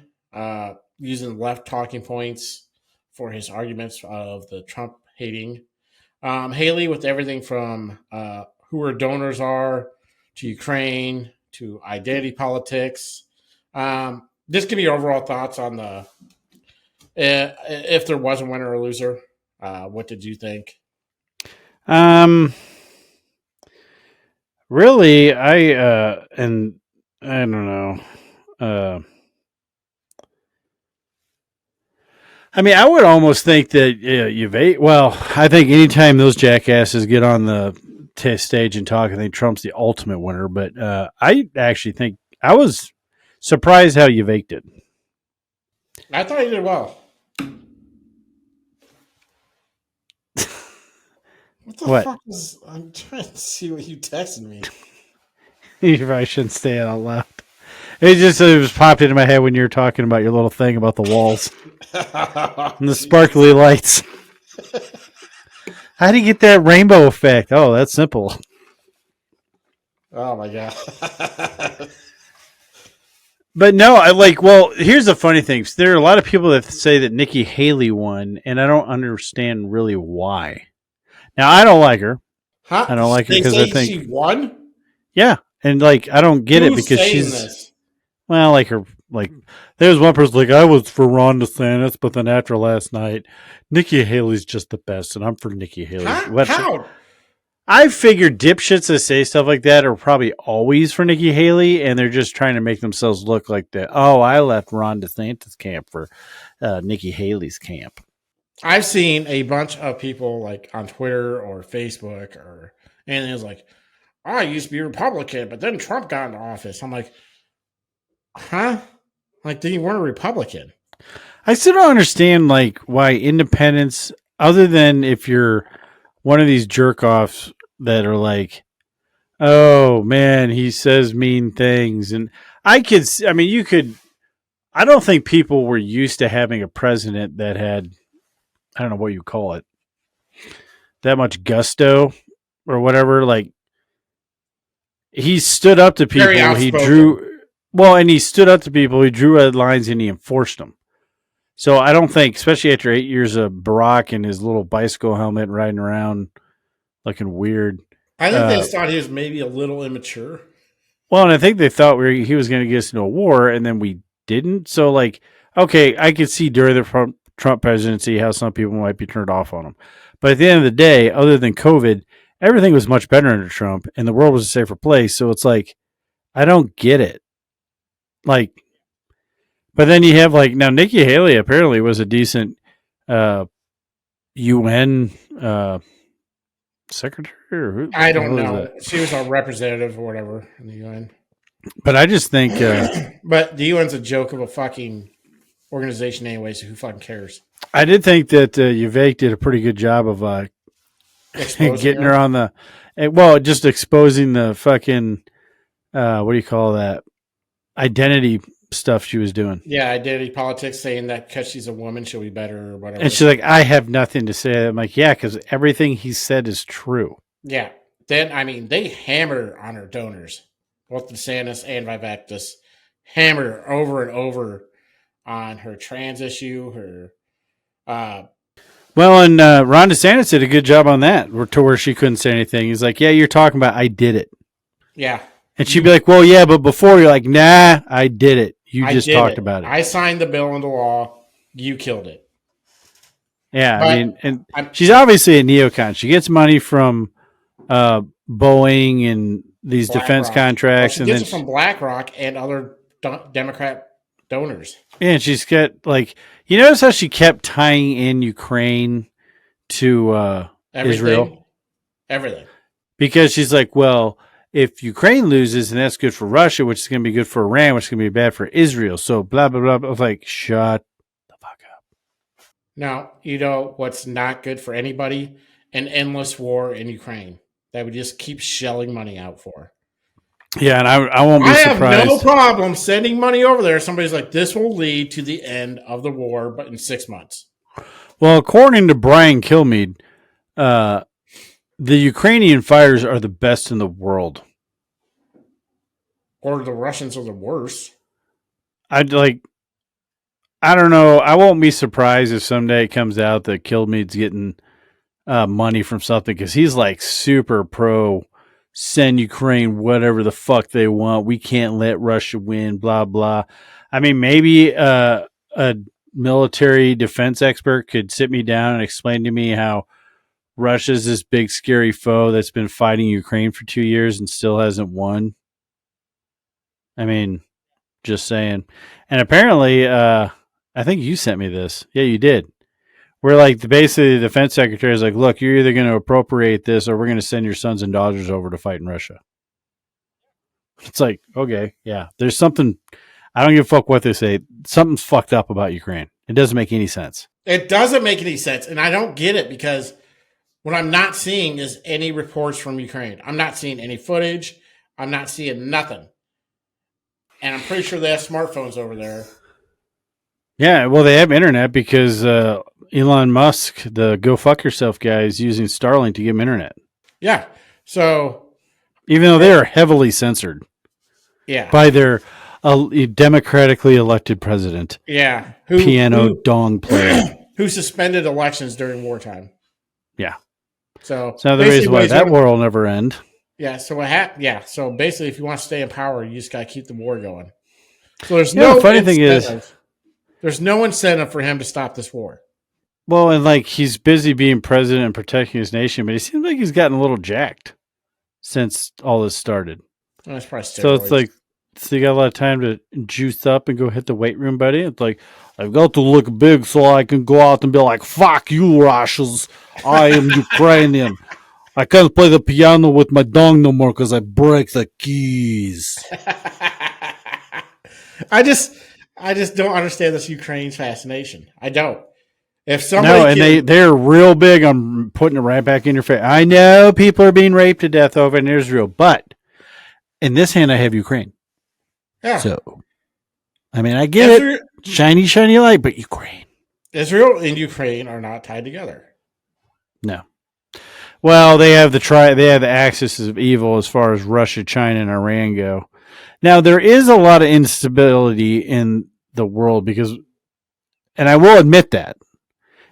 using left talking points for his arguments of the Trump hating. Haley with everything from who her donors are to Ukraine to identity politics. Just give me your overall thoughts on the if there was a winner or loser. What did you think? Really, I don't know. I mean, I would almost think that I think anytime those jackasses get on the stage and talk, I think Trump's the ultimate winner. But I actually think I was surprised how Vivek did. I thought he did well. What the fuck is... I'm trying to see what you texted me. You probably shouldn't say it out loud. It just popped into my head when you were talking about your little thing about the walls and the sparkly lights. How do you get that rainbow effect? Oh, that's simple. Oh my god. But no, here's the funny thing. There are a lot of people that say that Nikki Haley won, and I don't understand really why. Now, I don't like her. Huh? I don't like her because I think she won. Yeah, and I don't get it because she's this? Well, there's one person like I was for Ron DeSantis, but then after last night, Nikki Haley's just the best, and I'm for Nikki Haley. How? I figured dipshits that say stuff like that are probably always for Nikki Haley, and they're just trying to make themselves look like that. Oh, I left Ron DeSantis' camp for Nikki Haley's camp. I've seen a bunch of people like on Twitter or Facebook and it was like, I used to be Republican, but then Trump got into office. I'm like, huh? Like, then you weren't a Republican. I still don't understand why independents, other than if you're one of these jerk offs that are like, oh man, he says mean things, and I don't think people were used to having a president that had, I don't know what you call it, that much gusto or whatever. Like, he stood up to people. He stood up to people. He drew red lines and he enforced them. So I don't think, especially after 8 years of Barack and his little bicycle helmet riding around looking weird. I think they thought he was maybe a little immature. Well, and I think they thought he was going to get us into a war, and then we didn't. So, okay, I could see during the Trump presidency how some people might be turned off on him. But at the end of the day, other than COVID, everything was much better under Trump, and the world was a safer place. So it's like, I don't get it. But then you have now Nikki Haley apparently was a decent UN secretary. Or who, I don't know. She was a representative or whatever in the UN. But I just think, but the UN's a joke of a fucking organization anyway. So who fucking cares? I did think that Vivek did a pretty good job of getting her on just exposing the fucking what do you call that, identity stuff she was doing. Yeah, identity politics, saying that because she's a woman she'll be better or whatever. And she's like, I have nothing to say. I'm like, yeah, because everything he said is true. Yeah. Then they hammer on her donors, both DeSantis and Vivek, just hammer over and over on her trans issue, her Well, and Ron DeSantis did a good job on that, to where she couldn't say anything. He's like, "Yeah, you're talking about I did it," yeah. and she'd be like, "Well, yeah, but before you're like, nah, I did it. You I just did talked it. about it." I signed the bill into law. You killed it. Yeah, I But mean, and I'm she's obviously a neocon. She gets money from Boeing and these defense BlackRock. Well, contracts, she and gets then it from BlackRock and other Democrat donors. yeah, and she's got like you notice how she kept tying in Ukraine to Israel Everything. Everything. because she's like, well, if Ukraine loses, and that's good for Russia, which is going to be good for Iran, which is going to be bad for Israel. So blah blah blah. I was like, shut the fuck up. Now, you know what's not good for anybody? An endless war in Ukraine that we just keep shelling money out for. Yeah, and I won't be I have no surprised. problem sending money over there. Somebody's like, this will lead to the end of the war, but in 6 months. Well, according to Brian Kilmeade, uh, the Ukrainian fighters are the best in the world. Or the Russians are the worst. I'd like. I don't know. I won't be surprised if someday it comes out that Kilmeade's getting money from something because he's like super pro send Ukraine whatever the fuck they want. We can't let Russia win, blah, blah. I mean, maybe a military defense expert could sit me down and explain to me how Russia's this big, scary foe that's been fighting Ukraine for 2 years and still hasn't won. I mean, just saying. And apparently, I think you sent me this. Yeah, you did. We're like basically the defense secretary is like, look, you're either going to appropriate this or we're going to send your sons and daughters over to fight in Russia. It's like, okay, yeah, there's something. I don't give a fuck what they say. Something's fucked up about Ukraine. It doesn't make any sense. It doesn't make any sense. And I don't get it because what I'm not seeing is any reports from Ukraine. I'm not seeing any footage. I'm not seeing nothing. And I'm pretty sure they have smartphones over there. Yeah, well, they have internet because Elon Musk, the go fuck yourself guy, is using Starlink to give him internet. Yeah. So, even though they are heavily censored yeah. by their democratically elected president. Yeah. Piano dong player. Who suspended elections during wartime. Yeah. So the reason why that war will never end. Yeah. So what happened? Yeah. So basically, if you want to stay in power, you just got to keep the war going. So there's no the funny thing is, there's no incentive for him to stop this war. Well, and like he's busy being president and protecting his nation, but he seems like he's gotten a little jacked since all this started. That's probably steroids. So it's like, so you got a lot of time to juice up and go hit the weight room, buddy. It's like, I've got to look big so I can go out and be like, fuck you, Russians. I am Ukrainian. I can't play the piano with my dong no more because I break the keys. I just don't understand this Ukraine's fascination. I don't. If somebody they're real big on putting it right back in your face. I know people are being raped to death over in Israel, but in this hand I have Ukraine. Yeah. So, I mean, I get it. Shiny, shiny light, but Ukraine. Israel and Ukraine are not tied together. No. Well, they have the axis of evil as far as Russia, China, and Iran go. Now, there is a lot of instability in the world because, and I will admit that,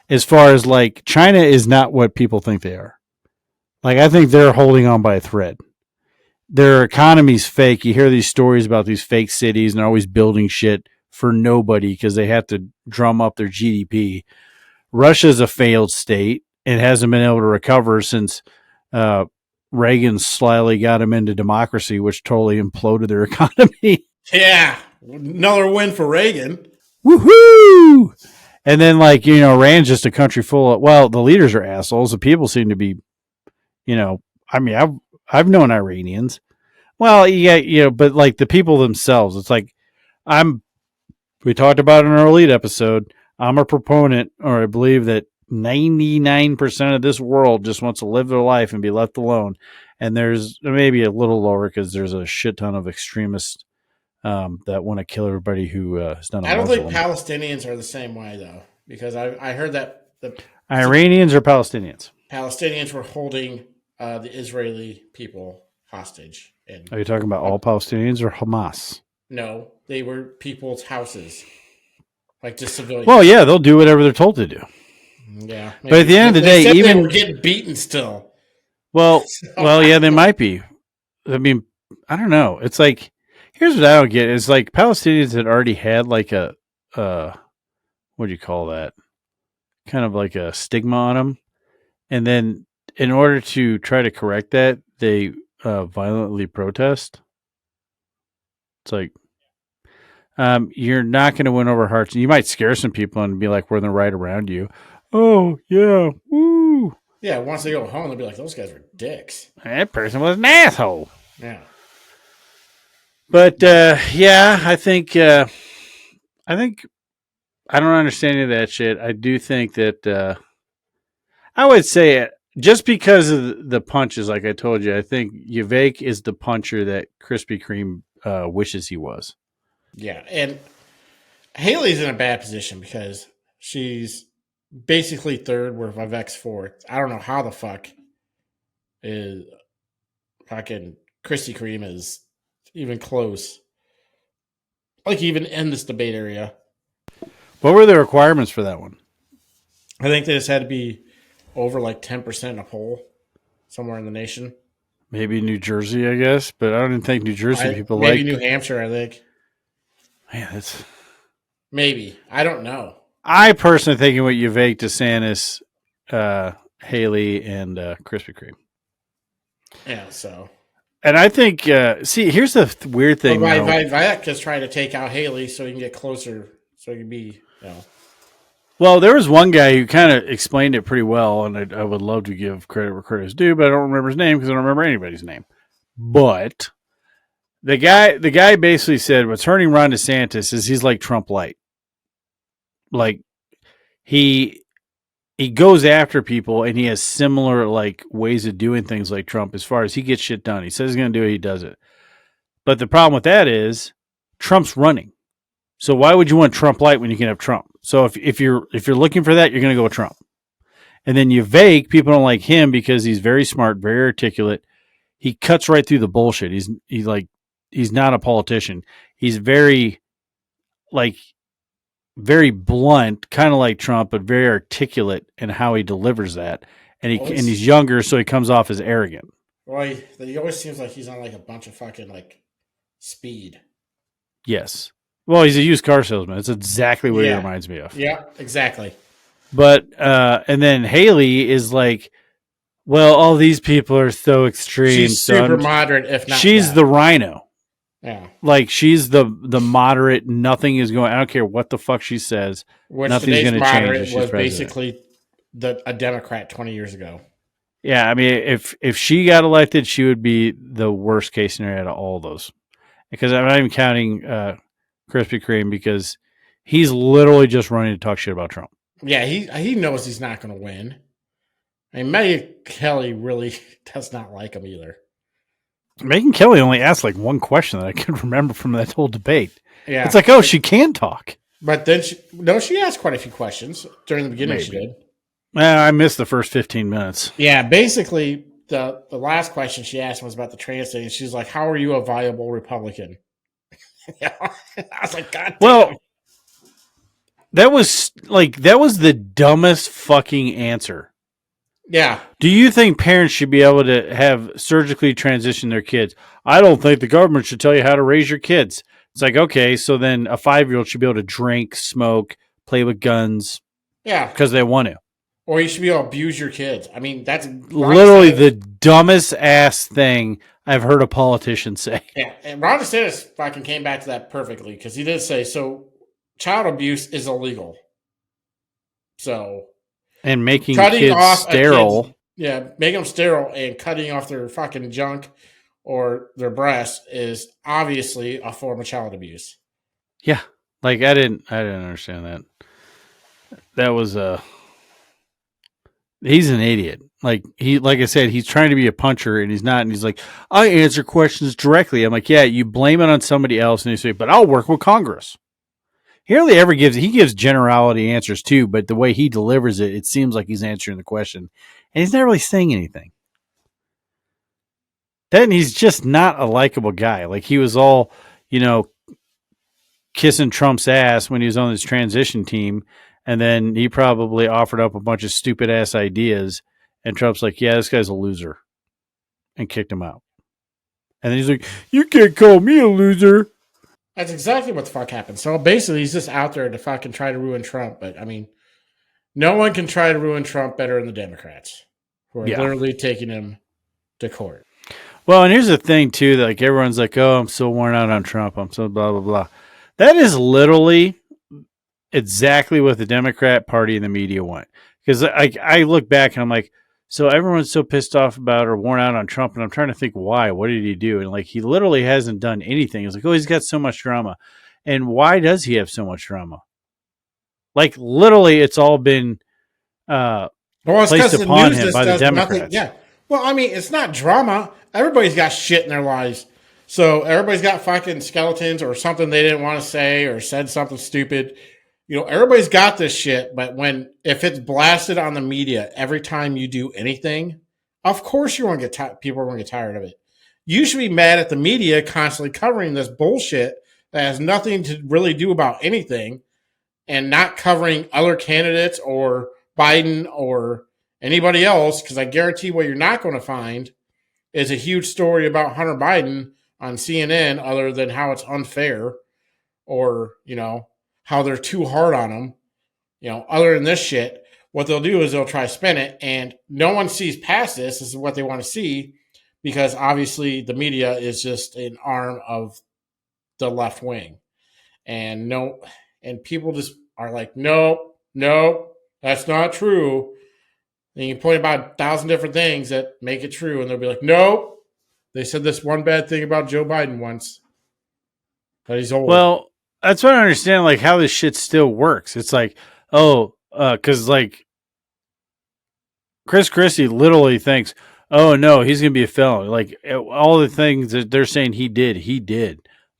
as far as like China is not what people think they are. Like, I think they're holding on by a thread. Their economy's fake. You hear these stories about these fake cities and they're always building shit for nobody because they have to drum up their GDP. Russia's a failed state. It hasn't been able to recover since Reagan slyly got them into democracy, which totally imploded their economy. Yeah. Another win for Reagan. Woohoo! And then, like, you know, Iran's just a country full of, well, the leaders are assholes. The people seem to be, you know, I mean, I've known Iranians. Well, yeah, you know, but like the people themselves, it's like, we talked about in our lead episode, I'm a proponent, or I believe that 99% of this world just wants to live their life and be left alone. And there's maybe a little lower because there's a shit ton of extremists that want to kill everybody who is not a Muslim. Muslim. Think Palestinians are the same way, though, because I heard that the Iranians or Palestinians? Palestinians were holding the Israeli people hostage. And are you talking about all Palestinians or Hamas? No, they were people's houses. like just civilians. Well, yeah, they'll do whatever they're told to do. Yeah, maybe. But at the end of the They day, said they even were getting beaten still. well, So, well, yeah, they might be. I mean, I don't know. It's like here's what I don't get: is like Palestinians had already had like a what do you call that? Kind of like a stigma on them, and then in order to try to correct that, they violently protest. It's like you're not going to win over hearts. You might scare some people and be like, "We're the right around you." Oh yeah, woo! yeah, once they go home, they'll be like, "Those guys were dicks." That person was an asshole. Yeah, But yeah, I think I don't understand any of that shit. I do think that I would say just because of the punches, like I told you, I think Yavek is the puncher that Krispy Kreme wishes he was. yeah, and Haley's in a bad position because she's basically third, where Vivek's fourth. I don't know how the fuck is fucking Krispy Kreme is even close. Like even in this debate area, What were the requirements for that one? I think they just had to be over like 10% in a poll somewhere in the nation. Maybe New Jersey, I guess, but I don't even think New Jersey people Maybe like. New Hampshire. I think Man, that's. maybe I don't know. I personally think it went Yavek, DeSantis, Haley, and Krispy Kreme. Yeah, so. And I think, see, here's the weird thing. But Vivek is trying to take out Haley so he can get closer, so he can be, Well, there was one guy who kind of explained it pretty well, and I would love to give credit where credit is due, but I don't remember his name because I don't remember anybody's name. But the guy basically said what's hurting Ron DeSantis is he's like Trump light. Like he goes after people and he has similar like ways of doing things like Trump as far as he gets shit done. He says he's going to do it, he does it. But the problem with that is Trump's running. So why would you want Trump light when you can have Trump? So if you're looking for that, you're going to go with Trump. And then Yavek, people don't like him because he's very smart, very articulate. He cuts right through the bullshit. He's not a politician. He's very like very blunt, kind of like Trump, but very articulate in how he delivers that. And he's younger, so he comes off as arrogant. Well, he always seems like he's on like a bunch of fucking like speed. Yes. Well, he's a used car salesman. That's exactly what he reminds me of. Yeah, exactly. But and then Haley is like, well, all these people are so extreme. She's super moderate, if not. She's the rhino. Yeah. Like she's the moderate. Nothing is going. I don't care what the fuck she says. Which nothing's going to change. Was president. Basically a Democrat 20 years ago. Yeah, I mean, if she got elected, she would be the worst case scenario out of all those. Because I'm not even counting Krispy Kreme because he's literally just running to talk shit about Trump. Yeah, he knows he's not going to win. I mean, Megyn Kelly really does not like him either. Megyn Kelly only asked like one question that I can remember from that whole debate. Yeah, it's like, oh, she can talk. But then she asked quite a few questions during the beginning. Maybe. She did. I missed the first 15 minutes. Yeah, basically the last question she asked was about the trans thing. She's like, "How are you a viable Republican?" I was like, "God damn." Well, that was the dumbest fucking answer. Yeah. Do you think parents should be able to have surgically transition their kids? I don't think the government should tell you how to raise your kids. It's like, okay, so then a 5-year-old should be able to drink, smoke, play with guns. Yeah. Because they want to. Or you should be able to abuse your kids. I mean, that's literally the dumbest ass thing I've heard a politician say. Yeah, and Ron DeSantis fucking came back to that perfectly because he did say, so child abuse is illegal. So. And making kids sterile. Making them sterile and cutting off their fucking junk or their breasts is obviously a form of child abuse. Yeah. Like I didn't understand that. That was he's an idiot. Like I said, he's trying to be a puncher and he's not. And he's like, I answer questions directly. I'm like, yeah, you blame it on somebody else. And you say, but I'll work with Congress. He hardly gives generality answers too, but the way he delivers it, it seems like he's answering the question. And he's not really saying anything. Then he's just not a likable guy. Like he was all, kissing Trump's ass when he was on his transition team, and then he probably offered up a bunch of stupid ass ideas, and Trump's like, "Yeah, this guy's a loser," and kicked him out. And then he's like, "You can't call me a loser." That's exactly what the fuck happened. So basically, he's just out there to fucking try to ruin Trump. But I mean, no one can try to ruin Trump better than the Democrats, who are literally taking him to court. Well, and here's the thing too, that like everyone's like, "Oh, I'm so worn out on Trump. I'm so blah blah blah." That is literally exactly what the Democrat Party and the media want. Because I look back and I'm like, so everyone's so pissed off about or worn out on Trump, and I'm trying to think why. What did he do? And like, he literally hasn't done anything. It's like, oh, he's got so much drama, and why does he have so much drama? Like, literally, it's all been placed upon him by the Democrats. Nothing, yeah. Well, I mean, it's not drama. Everybody's got shit in their lives. So everybody's got fucking skeletons or something they didn't want to say or said something stupid. You know, everybody's got this shit, but if it's blasted on the media every time you do anything, of course you're going to get people are going to get tired of it. You should be mad at the media constantly covering this bullshit that has nothing to really do about anything and not covering other candidates or Biden or anybody else, because I guarantee what you're not going to find is a huge story about Hunter Biden on CNN other than how it's unfair or, you know, how they're too hard on him. You know, other than this shit, what they'll do is they'll try to spin it, and no one sees past this. This is what they want to see, because obviously the media is just an arm of the left wing. And people just are like, nope, that's not true. And you can point about 1,000 different things that make it true, and they'll be like, nope, they said this one bad thing about Joe Biden once, but he's old. Well, that's what I understand, like, how this shit still works. It's like, because, like, Chris Christie literally thinks, oh, no, he's going to be a felon. Like, all the things that they're saying he did.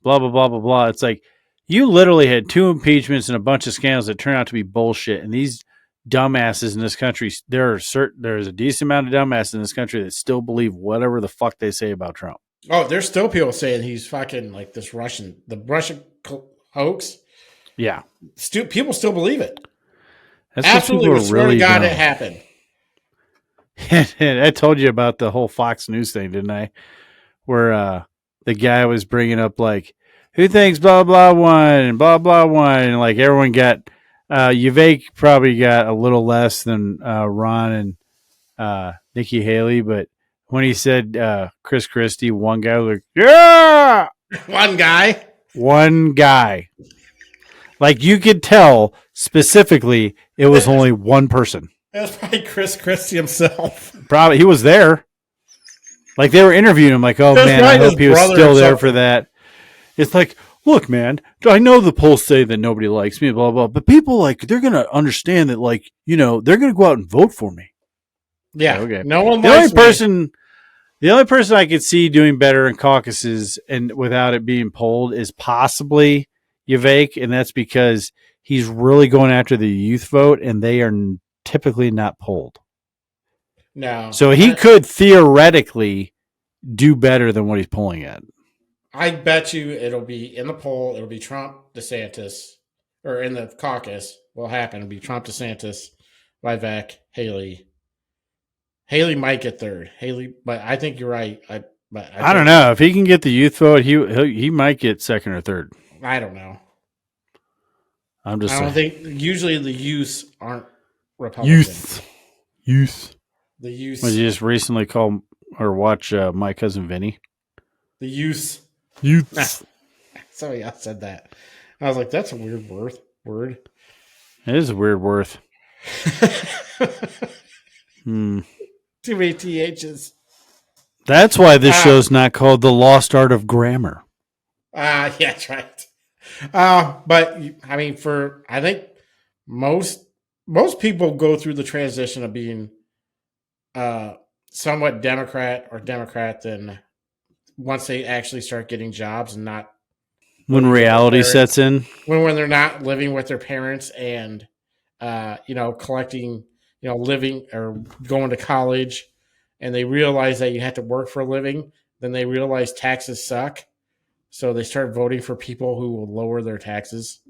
Blah, blah, blah, blah, blah. It's like, you literally had 2 impeachments and a bunch of scandals that turned out to be bullshit. And these dumbasses in this country, there's a decent amount of dumbasses in this country that still believe whatever the fuck they say about Trump. Oh, there's still people saying he's fucking like the Russian hoax. Yeah. People still believe it. That's absolutely, what swear really to God dumb. It happened. And I told you about the whole Fox News thing, didn't I? Where the guy was bringing up, like, who thinks blah, blah, won and blah, blah, won. And, like, everyone got, Yvette probably got a little less than Ron and Nikki Haley. But when he said Chris Christie, one guy was like, yeah! One guy. Like, you could tell specifically it was only one person. That was probably Chris Christie himself. Probably. He was there. Like, they were interviewing him, like, oh, man, I hope he was still there for that. It's like, look, man, I know the polls say that nobody likes me, blah, blah, but people, like, they're going to understand that, like, you know, they're going to go out and vote for me. Yeah. Okay. No one likes me. The only person I could see doing better in caucuses and without it being polled is possibly Yvette, and that's because he's really going after the youth vote, and they are typically not polled. No. So he could theoretically do better than what he's polling at. I bet you it'll be in the poll, it'll be Trump, DeSantis, or in the caucus will happen. It'll be Trump, DeSantis, Vivek, Haley. Haley might get third. But I think you're right. I don't know. If he can get the youth vote, he might get second or third. I don't know. I don't think usually the youths aren't Republican. Youth. The youth. Was you just recently call or watch My Cousin Vinny? The youth. Somebody else said that. I was like, that's a weird word. It is a weird word. Too many THs. That's why this show's not called The Lost Art of Grammar. Yeah, that's right. But I mean, I think most people go through the transition of being somewhat Democrat then once they actually start getting jobs and not when reality sets in, when they're not living with their parents and collecting, living or going to college, and they realize that you have to work for a living, then they realize taxes suck. So they start voting for people who will lower their taxes.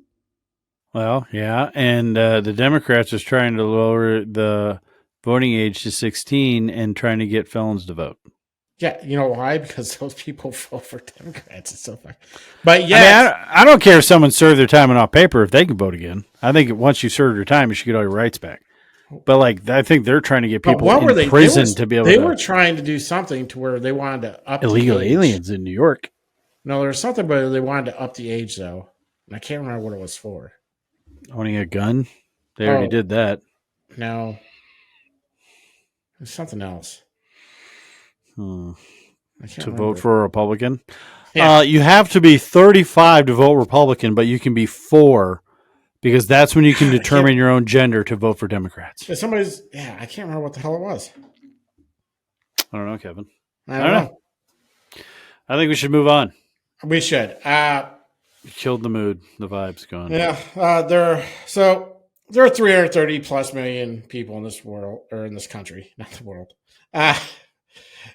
Well, yeah, and the Democrats is trying to lower the voting age to 16 and trying to get felons to vote. Yeah, you know why? Because those people vote for Democrats and stuff like. But I yeah, mean, I don't care if someone served their time and off paper if they can vote again. I think once you serve your time, you should get all your rights back. But like, I think they're trying to get but people what were in they? prison to be able They to were trying to do something to where they wanted to up illegal the age. aliens in New York. No, there was something, but they wanted to up the age though, and I can't remember what it was for. Owning a gun, they already did that. No, there's something else. I can't To remember. vote for a Republican. Yeah. You have to be 35 to vote Republican, but you can be 4 because that's when you can determine your own gender to vote for Democrats. I can't remember what the hell it was. I don't know, Kevin. I don't know. I think we should move on. We should. You killed the mood. The vibe's gone. Yeah. There are 330 plus million people in this world, or in this country, not the world.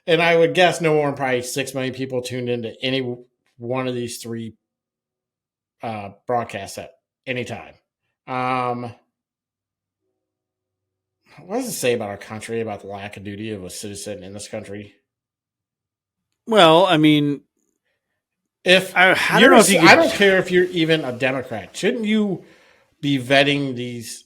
And I would guess no more than probably 6 million people tuned into any one of these three broadcasts at any time. What does it say about our country, about the lack of duty of a citizen in this country? Well, I mean, I don't care if you're even a Democrat. Shouldn't you be vetting these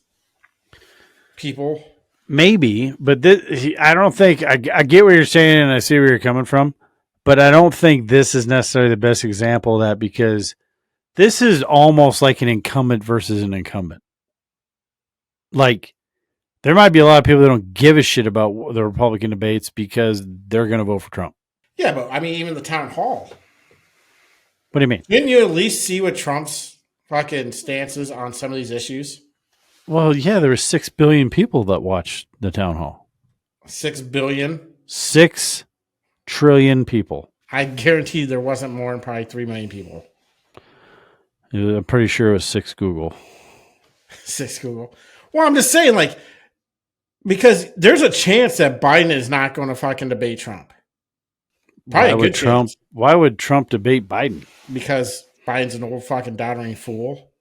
people? Maybe, but I don't think I get what you're saying, and I see where you're coming from. But I don't think this is necessarily the best example of that because this is almost like an incumbent versus an incumbent. Like, there might be a lot of people that don't give a shit about the Republican debates because they're going to vote for Trump. Yeah, but I mean, even the town hall. What do you mean? Didn't you at least see what Trump's fucking stance is on some of these issues? Well, yeah, there were 6 billion people that watched the town hall. 6 billion? 6 trillion people. I guarantee there wasn't more than probably 3 million people. I'm pretty sure it was 6 Google. 6 Google. Well, I'm just saying, like, because there's a chance that Biden is not going to fucking debate Trump. Probably Why would Trump debate Biden? Because Biden's an old fucking doddering fool.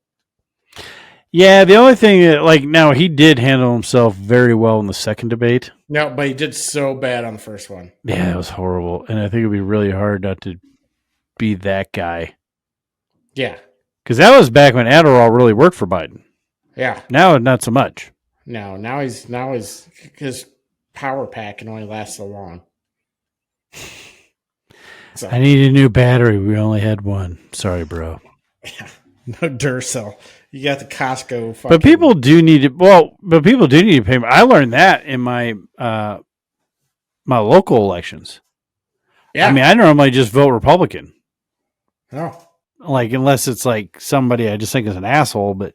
Yeah, the only thing that, like, now he did handle himself very well in the second debate. No, but he did so bad on the first one. Yeah, it was horrible. And I think it'd be really hard not to be that guy. Yeah. Because that was back when Adderall really worked for Biden. Yeah. Now, not so much. No, now his power pack can only last so long. So, I need a new battery. We only had one. Sorry, bro. Yeah. No Duracell. You got the Costco fucking... But people do need to pay. I learned that in my my local elections. Yeah. I mean, I normally just vote Republican. Oh. Like, unless it's like somebody I just think is an asshole. But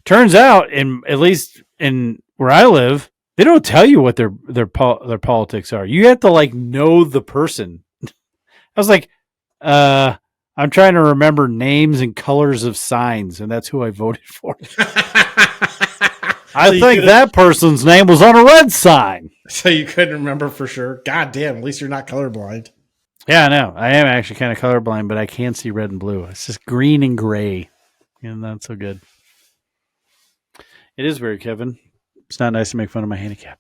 turns out, at least in where I live, they don't tell you what their politics are. You have to like know the person. I was like, I'm trying to remember names and colors of signs, and that's who I voted for. I think that person's name was on a red sign. So you couldn't remember for sure? God damn, at least you're not colorblind. Yeah, I know. I am actually kind of colorblind, but I can see red and blue. It's just green and gray. And not so good. It is weird, Kevin. It's not nice to make fun of my handicap.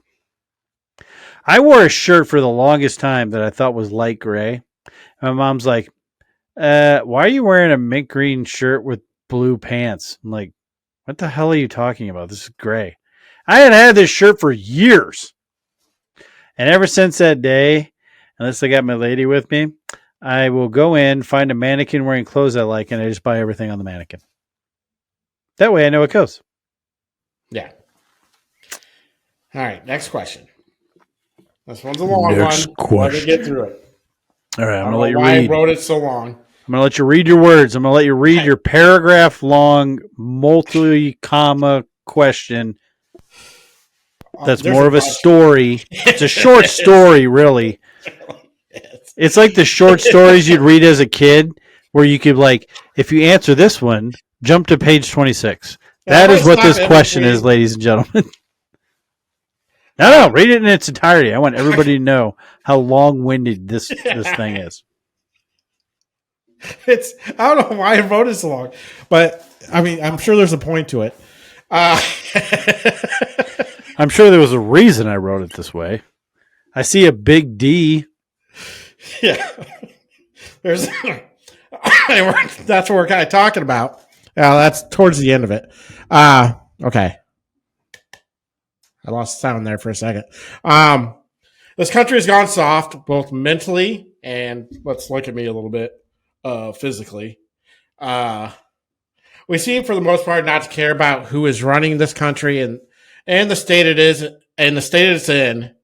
I wore a shirt for the longest time that I thought was light gray. My mom's like, why are you wearing a mint green shirt with blue pants? I'm like, what the hell are you talking about? This is gray. I had this shirt for years. And ever since that day, unless I got my lady with me, I will go in, find a mannequin wearing clothes I like, and I just buy everything on the mannequin. That way I know it goes. Yeah. All right, next question. This one's a long one. Let me get through it. All right, I'm going to let you read. I wrote it so long. I'm going to let you read your words. I'm going to let you read your paragraph-long, multi-comma question. That's more of a story. It's a short story, really. It's like the short stories you'd read as a kid, where you could, like, if you answer this one, jump to page 26. That is what this question is, ladies and gentlemen. No, read it in its entirety. I want everybody to know how long-winded this thing is. It's I don't know why I voted so long, but I mean I'm sure there's a point to it. Uh, I'm sure there was a reason I wrote it this way. I see a big D. yeah, there's that's what we're kind of talking about. That's towards the end of it. Okay, I lost sound there for a second. This country has gone soft, both mentally and let's look at me a little bit, physically. Uh, we seem, for the most part, not to care about who is running this country and the state it is and the state it's in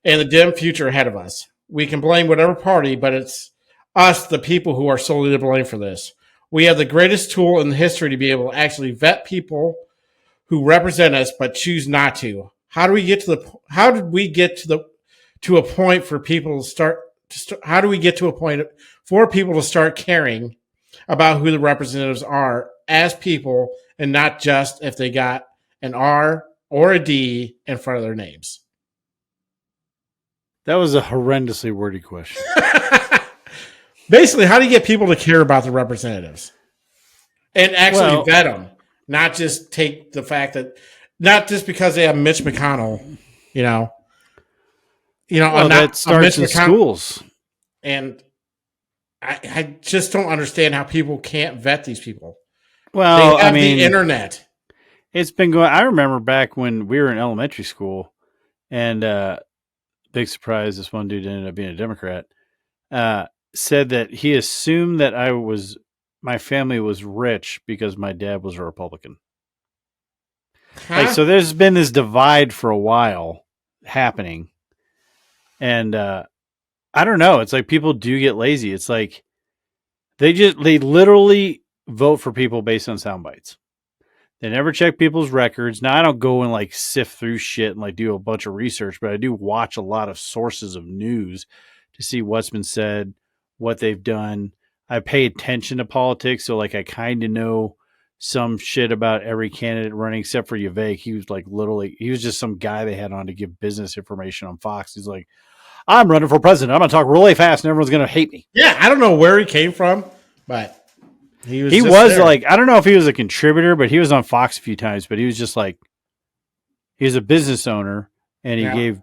and the dim future ahead of us. We can blame whatever party, but it's us, the people, who are solely to blame for this. We have the greatest tool in history to be able to actually vet people who represent us, but choose not to. How do we get to the? How did we get to a point for people to start? How do we get to a point for people to start caring about who the representatives are as people, and not just if they got an R or a D in front of their names? That was a horrendously wordy question. Basically, how do you get people to care about the representatives and actually vet them, not just take the fact that, not just because they have Mitch McConnell, that starts in schools, and I just don't understand how people can't vet these people. Well, they have the internet. It's been going. I remember back when we were in elementary school, and big surprise, this one dude ended up being a Democrat. Said that he assumed that my family was rich because my dad was a Republican. Huh? So there's been this divide for a while happening. And I don't know. It's like people do get lazy. It's like they literally vote for people based on sound bites. They never check people's records. Now I don't go and sift through shit and do a bunch of research, but I do watch a lot of sources of news to see what's been said, what they've done. I pay attention to politics, so I kind of know some shit about every candidate running, except for Yavek. He was he was just some guy they had on to give business information on Fox. He's like, I'm running for president. I'm going to talk really fast and everyone's going to hate me. Yeah, I don't know where he came from, but he was I don't know if he was a contributor, but he was on Fox a few times, but he was just he was a business owner and he gave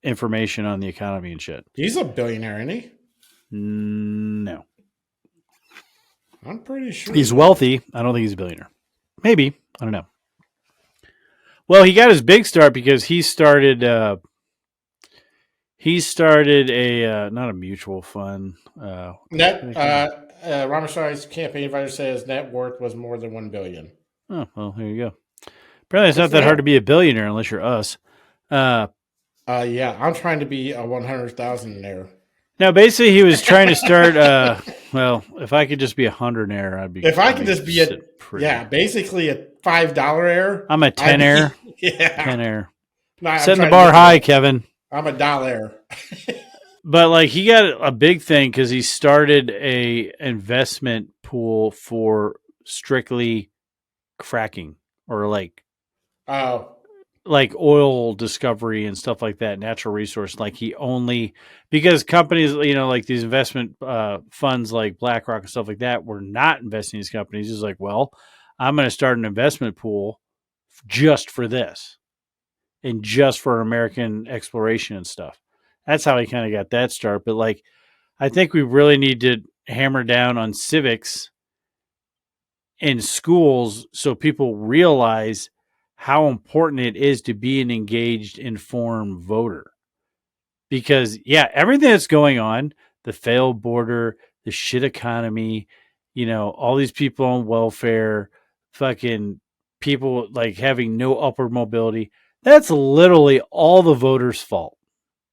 information on the economy and shit. He's a billionaire, isn't he? No. I'm pretty sure. He's wealthy. I don't think he's a billionaire. Maybe. I don't know. Well, he got his big start because he started a not a mutual fund. Ramachari's campaign advisor says net worth was more than $1 billion. Oh, well, here you go. Apparently, it's not that hard to be a billionaire unless you're us. Yeah, I'm trying to be a 100,000-aire. Now, basically, he was trying to start. Well, if I could just be a 100-aire, I'd be. If I could just be basically a $5-aire. I'm a 10-aire. Yeah, 10-aire. Setting the bar high, Kevin. I'm a $1. But he got a big thing because he started a investment pool for strictly fracking or oil discovery and stuff like that, natural resource. Because companies, these investment funds like BlackRock and stuff like that were not investing in these companies. He's well, I'm going to start an investment pool just for this and just for American exploration and stuff. That's how he kind of got that start. But I think we really need to hammer down on civics in schools so people realize how important it is to be an engaged, informed voter. Because, everything that's going on, the failed border, the shit economy, all these people on welfare, fucking people having no upward mobility, that's literally all the voters' fault.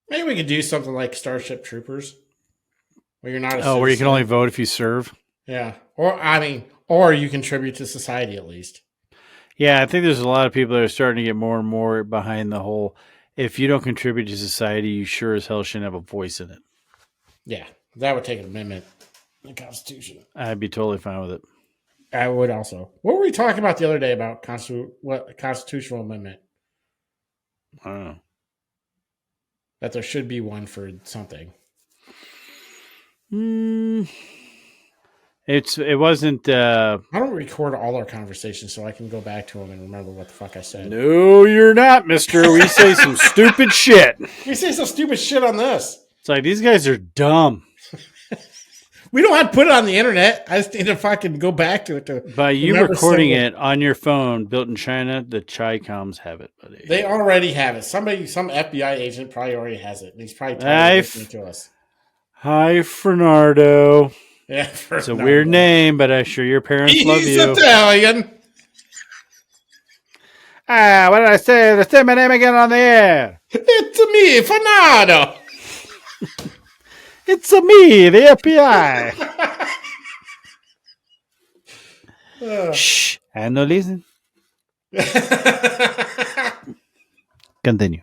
Maybe we could do something like Starship Troopers, where you're not a citizen. Where you can only vote if you serve. Yeah, or you contribute to society at least. Yeah, I think there's a lot of people that are starting to get more and more behind the whole, if you don't contribute to society, you sure as hell shouldn't have a voice in it. Yeah, that would take an amendment in the Constitution. I'd be totally fine with it. I would also. What were we talking about the other day about constitutional amendment? I don't know. That there should be one for something. It wasn't. I don't record all our conversations so I can go back to them and remember what the fuck I said. No, you're not, mister. We say some stupid shit. We say some stupid shit on this. It's like, these guys are dumb. We don't have to put it on the internet. I just need to fucking go back to it. By you recording it on your phone, built in China, the Chi-Coms have it, buddy. They already have it. Some FBI agent probably already has it. He's probably listening to us. Hi, Fernando. Yeah, Fernando. It's a weird name, but I'm sure your parents love you. He's Italian. What did I say? Say my name again on the air. It's me, Fernando. It's me, the FBI. Shh, I no listen. Continue.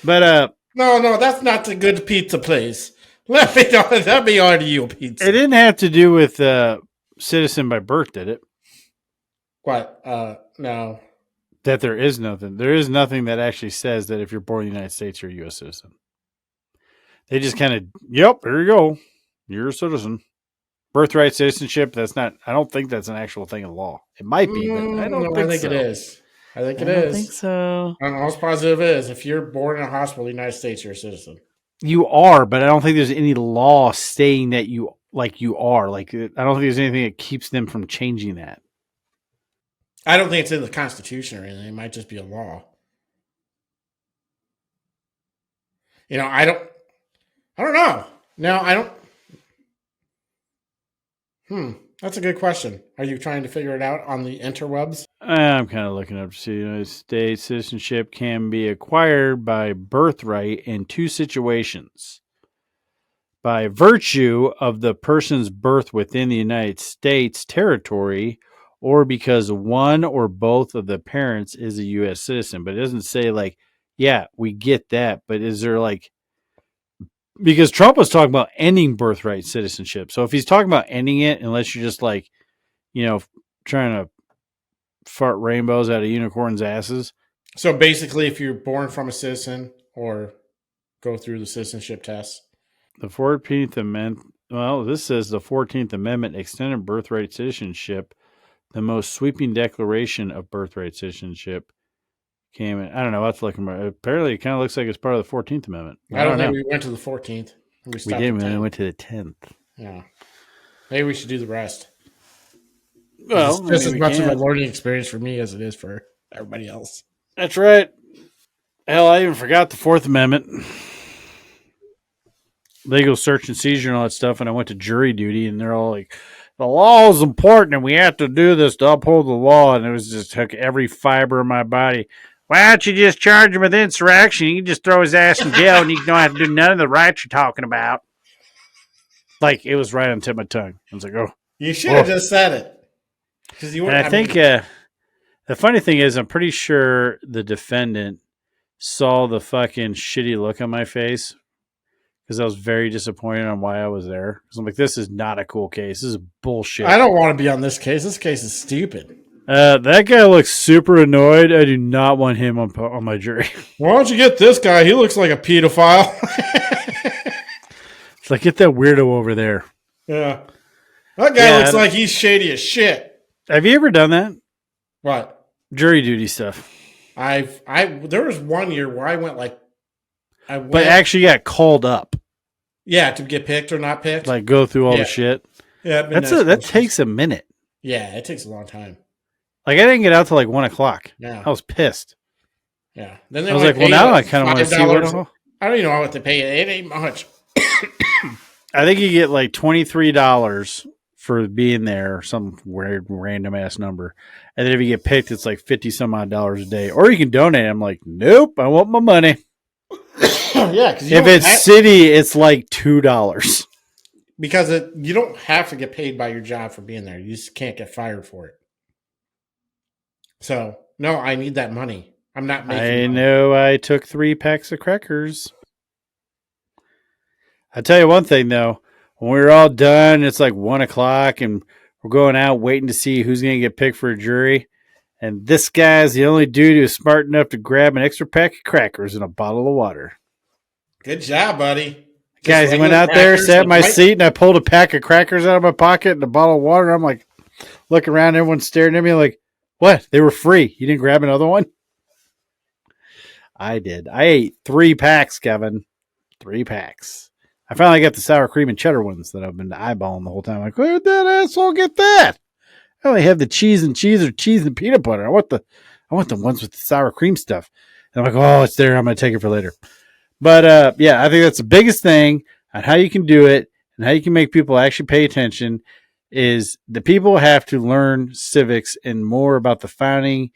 But no, that's not the good pizza place. Let me order you a pizza. It didn't have to do with citizen by birth, did it? What? No. That there is nothing. There is nothing that actually says that if you're born in the United States, you're a U.S. citizen. They just kind of, yep, here you go. You're a citizen. Birthright citizenship, that's not, I don't think that's an actual thing in law. It might be, but I don't think so. It is. I think it is. I don't think so. I'm almost positive it is. If you're born in a hospital in the United States, you're a citizen. You are, but I don't think there's any law saying that you are. Like, I don't think there's anything that keeps them from changing that. I don't think it's in the Constitution or anything. It might just be a law. I don't know. No, I don't. That's a good question. Are you trying to figure it out on the interwebs? I'm kind of looking up to see. United States citizenship can be acquired by birthright in two situations. By virtue of the person's birth within the United States territory, or because one or both of the parents is a U.S. citizen. But it doesn't say, like, yeah, we get that. But is there, like, because Trump was talking about ending birthright citizenship. So if he's talking about ending it, unless you're just like, trying to fart rainbows out of unicorns' asses. So basically, if you're born from a citizen or go through the citizenship test. The 14th Amendment, well, this says the 14th Amendment extended birthright citizenship, the most sweeping declaration of birthright citizenship. Came in. I don't know. Let's look. Apparently, it kind of looks like it's part of the 14th Amendment. I don't think we went to the 14th. We did. We went to the 10th. Yeah. Maybe we should do the rest. Well, it's just as much of a learning experience for me as it is for everybody else. That's right. Hell, I even forgot the 4th Amendment. Legal search and seizure and all that stuff. And I went to jury duty, and they're all like, the law is important, and we have to do this to uphold the law. And it was just took every fiber of my body. Why don't you just charge him with insurrection? You can just throw his ass in jail and you don't have to do none of the rights you're talking about. Like, it was right on the tip of my tongue. I was like, oh. You should have just said it. And I think the funny thing is, I'm pretty sure the defendant saw the fucking shitty look on my face because I was very disappointed on why I was there. Because I'm like, this is not a cool case. This is bullshit. I don't want to be on this case. This case is stupid. That guy looks super annoyed. I do not want him on my jury. Why don't you get this guy? He looks like a pedophile. It's like, get that weirdo over there. Yeah. That guy looks like he's shady as shit. Have you ever done that? What? Jury duty stuff. There was one year where I went but actually got called up. Yeah, to get picked or not picked. Like, go through all the shit. Yeah, that takes a minute. Yeah, it takes a long time. Like, I didn't get out till like 1 o'clock. Yeah. I was pissed. Yeah. Then I was like, well, now I kind of want to see what. I don't even know what to pay. It ain't much. I think you get like $23 for being there, or some weird random ass number. And then if you get picked, it's like 50 some odd dollars a day. Or you can donate. I'm like, nope, I want my money. Yeah, because if it's city, it's like $2. Because you don't have to get paid by your job for being there. You just can't get fired for it. So, no, I need that money. I'm not making money. Know I took 3 packs of crackers. I'll tell you one thing, though. When we were all done, it's like 1 o'clock, and we're going out waiting to see who's going to get picked for a jury. And this guy's the only dude who's smart enough to grab an extra pack of crackers and a bottle of water. Good job, buddy. Just Guys, he went regular out there, crackers, sat in like my white- seat, and I pulled a pack of crackers out of my pocket and a bottle of water. I'm like, looking around, everyone's staring at me like, what? They were free. You didn't grab another one? I did. I ate 3 packs, Kevin. 3 packs. I finally got the sour cream and cheddar ones that I've been eyeballing the whole time. Like, where did that asshole get that? I only have the cheese and peanut butter. I want the ones with the sour cream stuff. And I'm like, oh, it's there. I'm going to take it for later. But yeah, I think that's the biggest thing on how you can do it and how you can make people actually pay attention is the people have to learn civics and more about the founding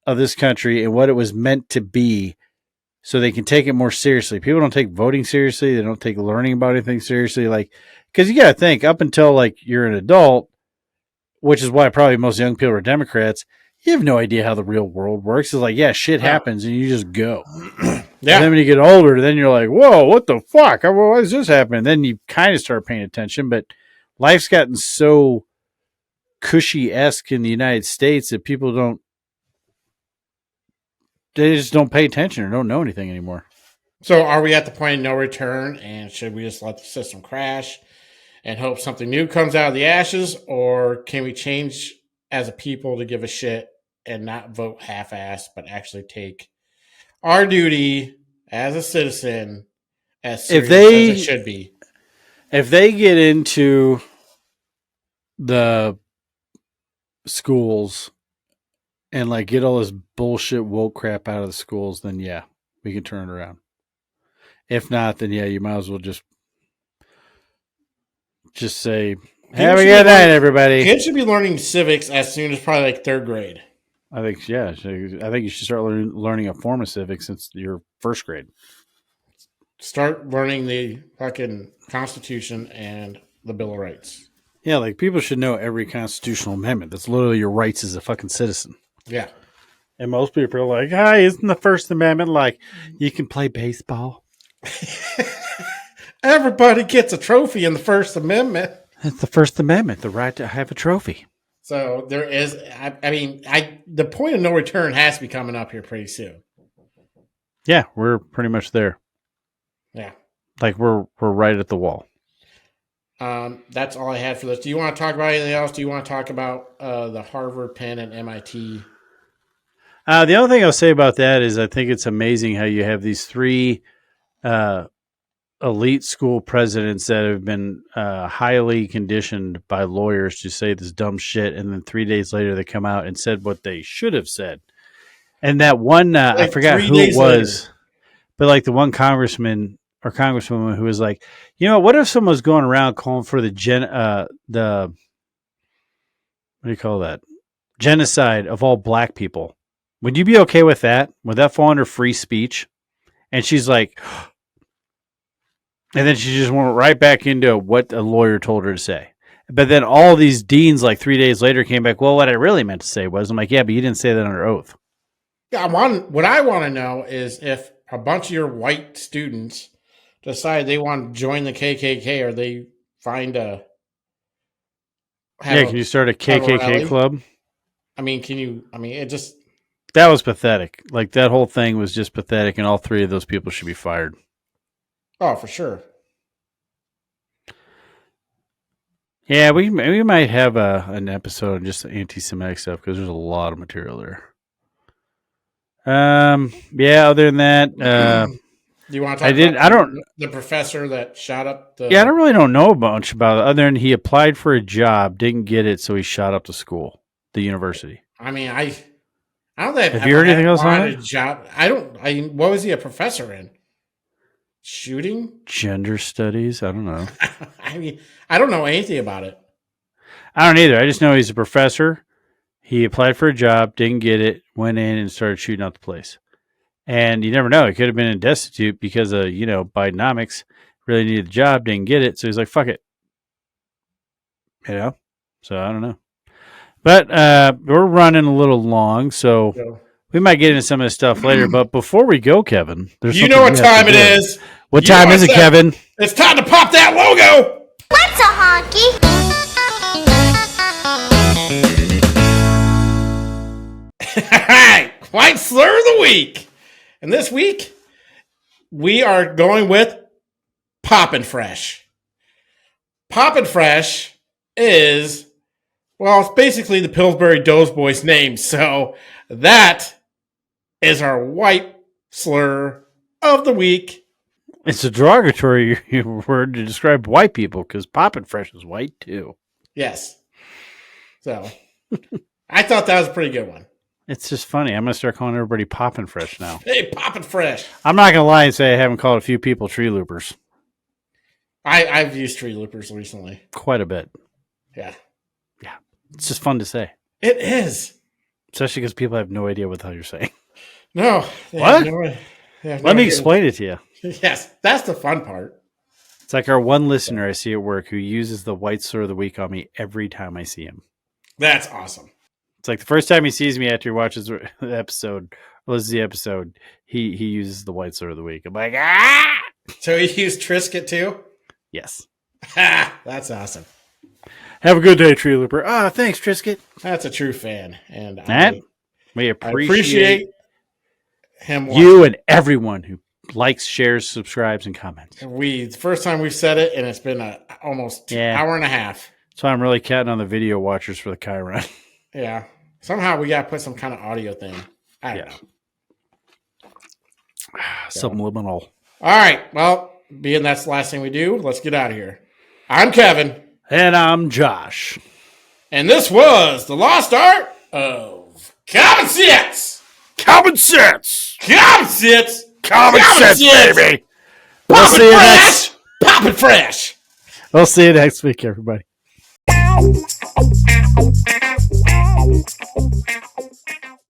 of this country and what it was meant to be so they can take it more seriously. People don't take voting seriously. They don't take learning about anything seriously. Like, because you got to think up until like you're an adult, which is why probably most young people are Democrats. You have no idea how the real world works. It's like, yeah, shit happens and you just go. Yeah. And then when you get older, then you're like, whoa, what the fuck? Why is this happening? Then you kind of start paying attention, but life's gotten so cushy-esque in the United States that people they just don't pay attention or don't know anything anymore. So are we at the point of no return, and should we just let the system crash and hope something new comes out of the ashes, or can we change as a people to give a shit and not vote half-assed, but actually take our duty as a citizen as serious as it should be? If they get into the schools and like get all this bullshit woke crap out of the schools, then yeah, we can turn it around. If not, then yeah, you might as well just say, have a good night, everybody. Kids should be learning civics as soon as probably like 3rd grade. I think, yeah. I think you should start learning a form of civics since your 1st grade. Start learning the fucking Constitution and the Bill of Rights. Yeah, like people should know every constitutional amendment. That's literally your rights as a fucking citizen. Yeah. And most people are like, hi, isn't the First Amendment like you can play baseball? Everybody gets a trophy in the First Amendment. It's the First Amendment, the right to have a trophy. So there is, the point of no return has to be coming up here pretty soon. Yeah, we're pretty much there. Yeah. Like we're right at the wall. That's all I had for this. Do you want to talk about anything else? Do you want to talk about the Harvard, Penn, and MIT? The only thing I'll say about that is I think it's amazing how you have these 3 elite school presidents that have been highly conditioned by lawyers to say this dumb shit, and then 3 days later they come out and said what they should have said. And that one, I forgot who it was, later. But like the one congressman or congresswoman who was like, you know, what if someone was going around calling for the what do you call that? Genocide of all black people. Would you be okay with that? Would that fall under free speech? And she's like, and then she just went right back into what a lawyer told her to say. But then all these deans, like 3 days later, came back, well, what I really meant to say was, I'm like, yeah, but you didn't say that under oath. Yeah, what I want to know is if a bunch of your white students decide they want to join the KKK, or they find can you start a KKK club? It just... That was pathetic. Like, that whole thing was just pathetic, and all 3 of those people should be fired. Oh, for sure. Yeah, we might have an episode on just anti-Semitic stuff because there's a lot of material there. Yeah. Other than that, do you want to talk about the professor that shot up the? Yeah, I don't know much about it. Other than he applied for a job, didn't get it, so he shot up the school, the university. I mean, I don't think. Have you heard anything else on it? Job. What was he a professor in? Shooting? Gender studies? I don't know. I don't know anything about it. I don't either. I just know he's a professor. He applied for a job, didn't get it, went in and started shooting out the place. And you never know. He could have been destitute because of, Bidenomics. Really needed the job, didn't get it. So he's like, fuck it. So I don't know. But we're running a little long, so we might get into some of this stuff later. But before we go, Kevin, there's you know what time it is. What time is it, Kevin? It's time to pop that logo. What's a honky? All right, White Slur of the Week. And this week, we are going with Poppin' Fresh. Poppin' Fresh is, well, it's basically the Pillsbury Doughboys name. So that is our white slur of the week. It's a derogatory word to describe white people because Poppin' Fresh is white too. Yes. So I thought that was a pretty good one. It's just funny. I'm going to start calling everybody Poppin' Fresh now. Hey, Poppin' Fresh. I'm not going to lie and say I haven't called a few people tree loopers. I've used tree loopers recently. Quite a bit. Yeah. Yeah. It's just fun to say. It is. Especially because people have no idea what the hell you're saying. No. What? Let me explain it to you. Yes. That's the fun part. It's like our one listener I see at work who uses the white slur of the week on me every time I see him. That's awesome. It's like the first time he sees me after he watches the episode, or listens to the episode, he uses the white slur of the week. I'm like, ah! So he used Trisket too? Yes. That's awesome. Have a good day, Tree Looper. Ah, thanks, Trisket. That's a true fan. And We I appreciate him watching. you and everyone who likes, shares, subscribes, and comments. The first time we've said it, and it's been almost hour and a half. So I'm really counting on the video watchers for the Chiron. Yeah. Somehow we got to put some kind of audio thing. I don't know. Subliminal. All right. Well, being that's the last thing we do, let's get out of here. I'm Kevin. And I'm Josh. And this was the lost art of Common Sense. Common sense. Common Sense. Common sense, baby. Poppin' fresh. Poppin' fresh. We'll see you next week, everybody.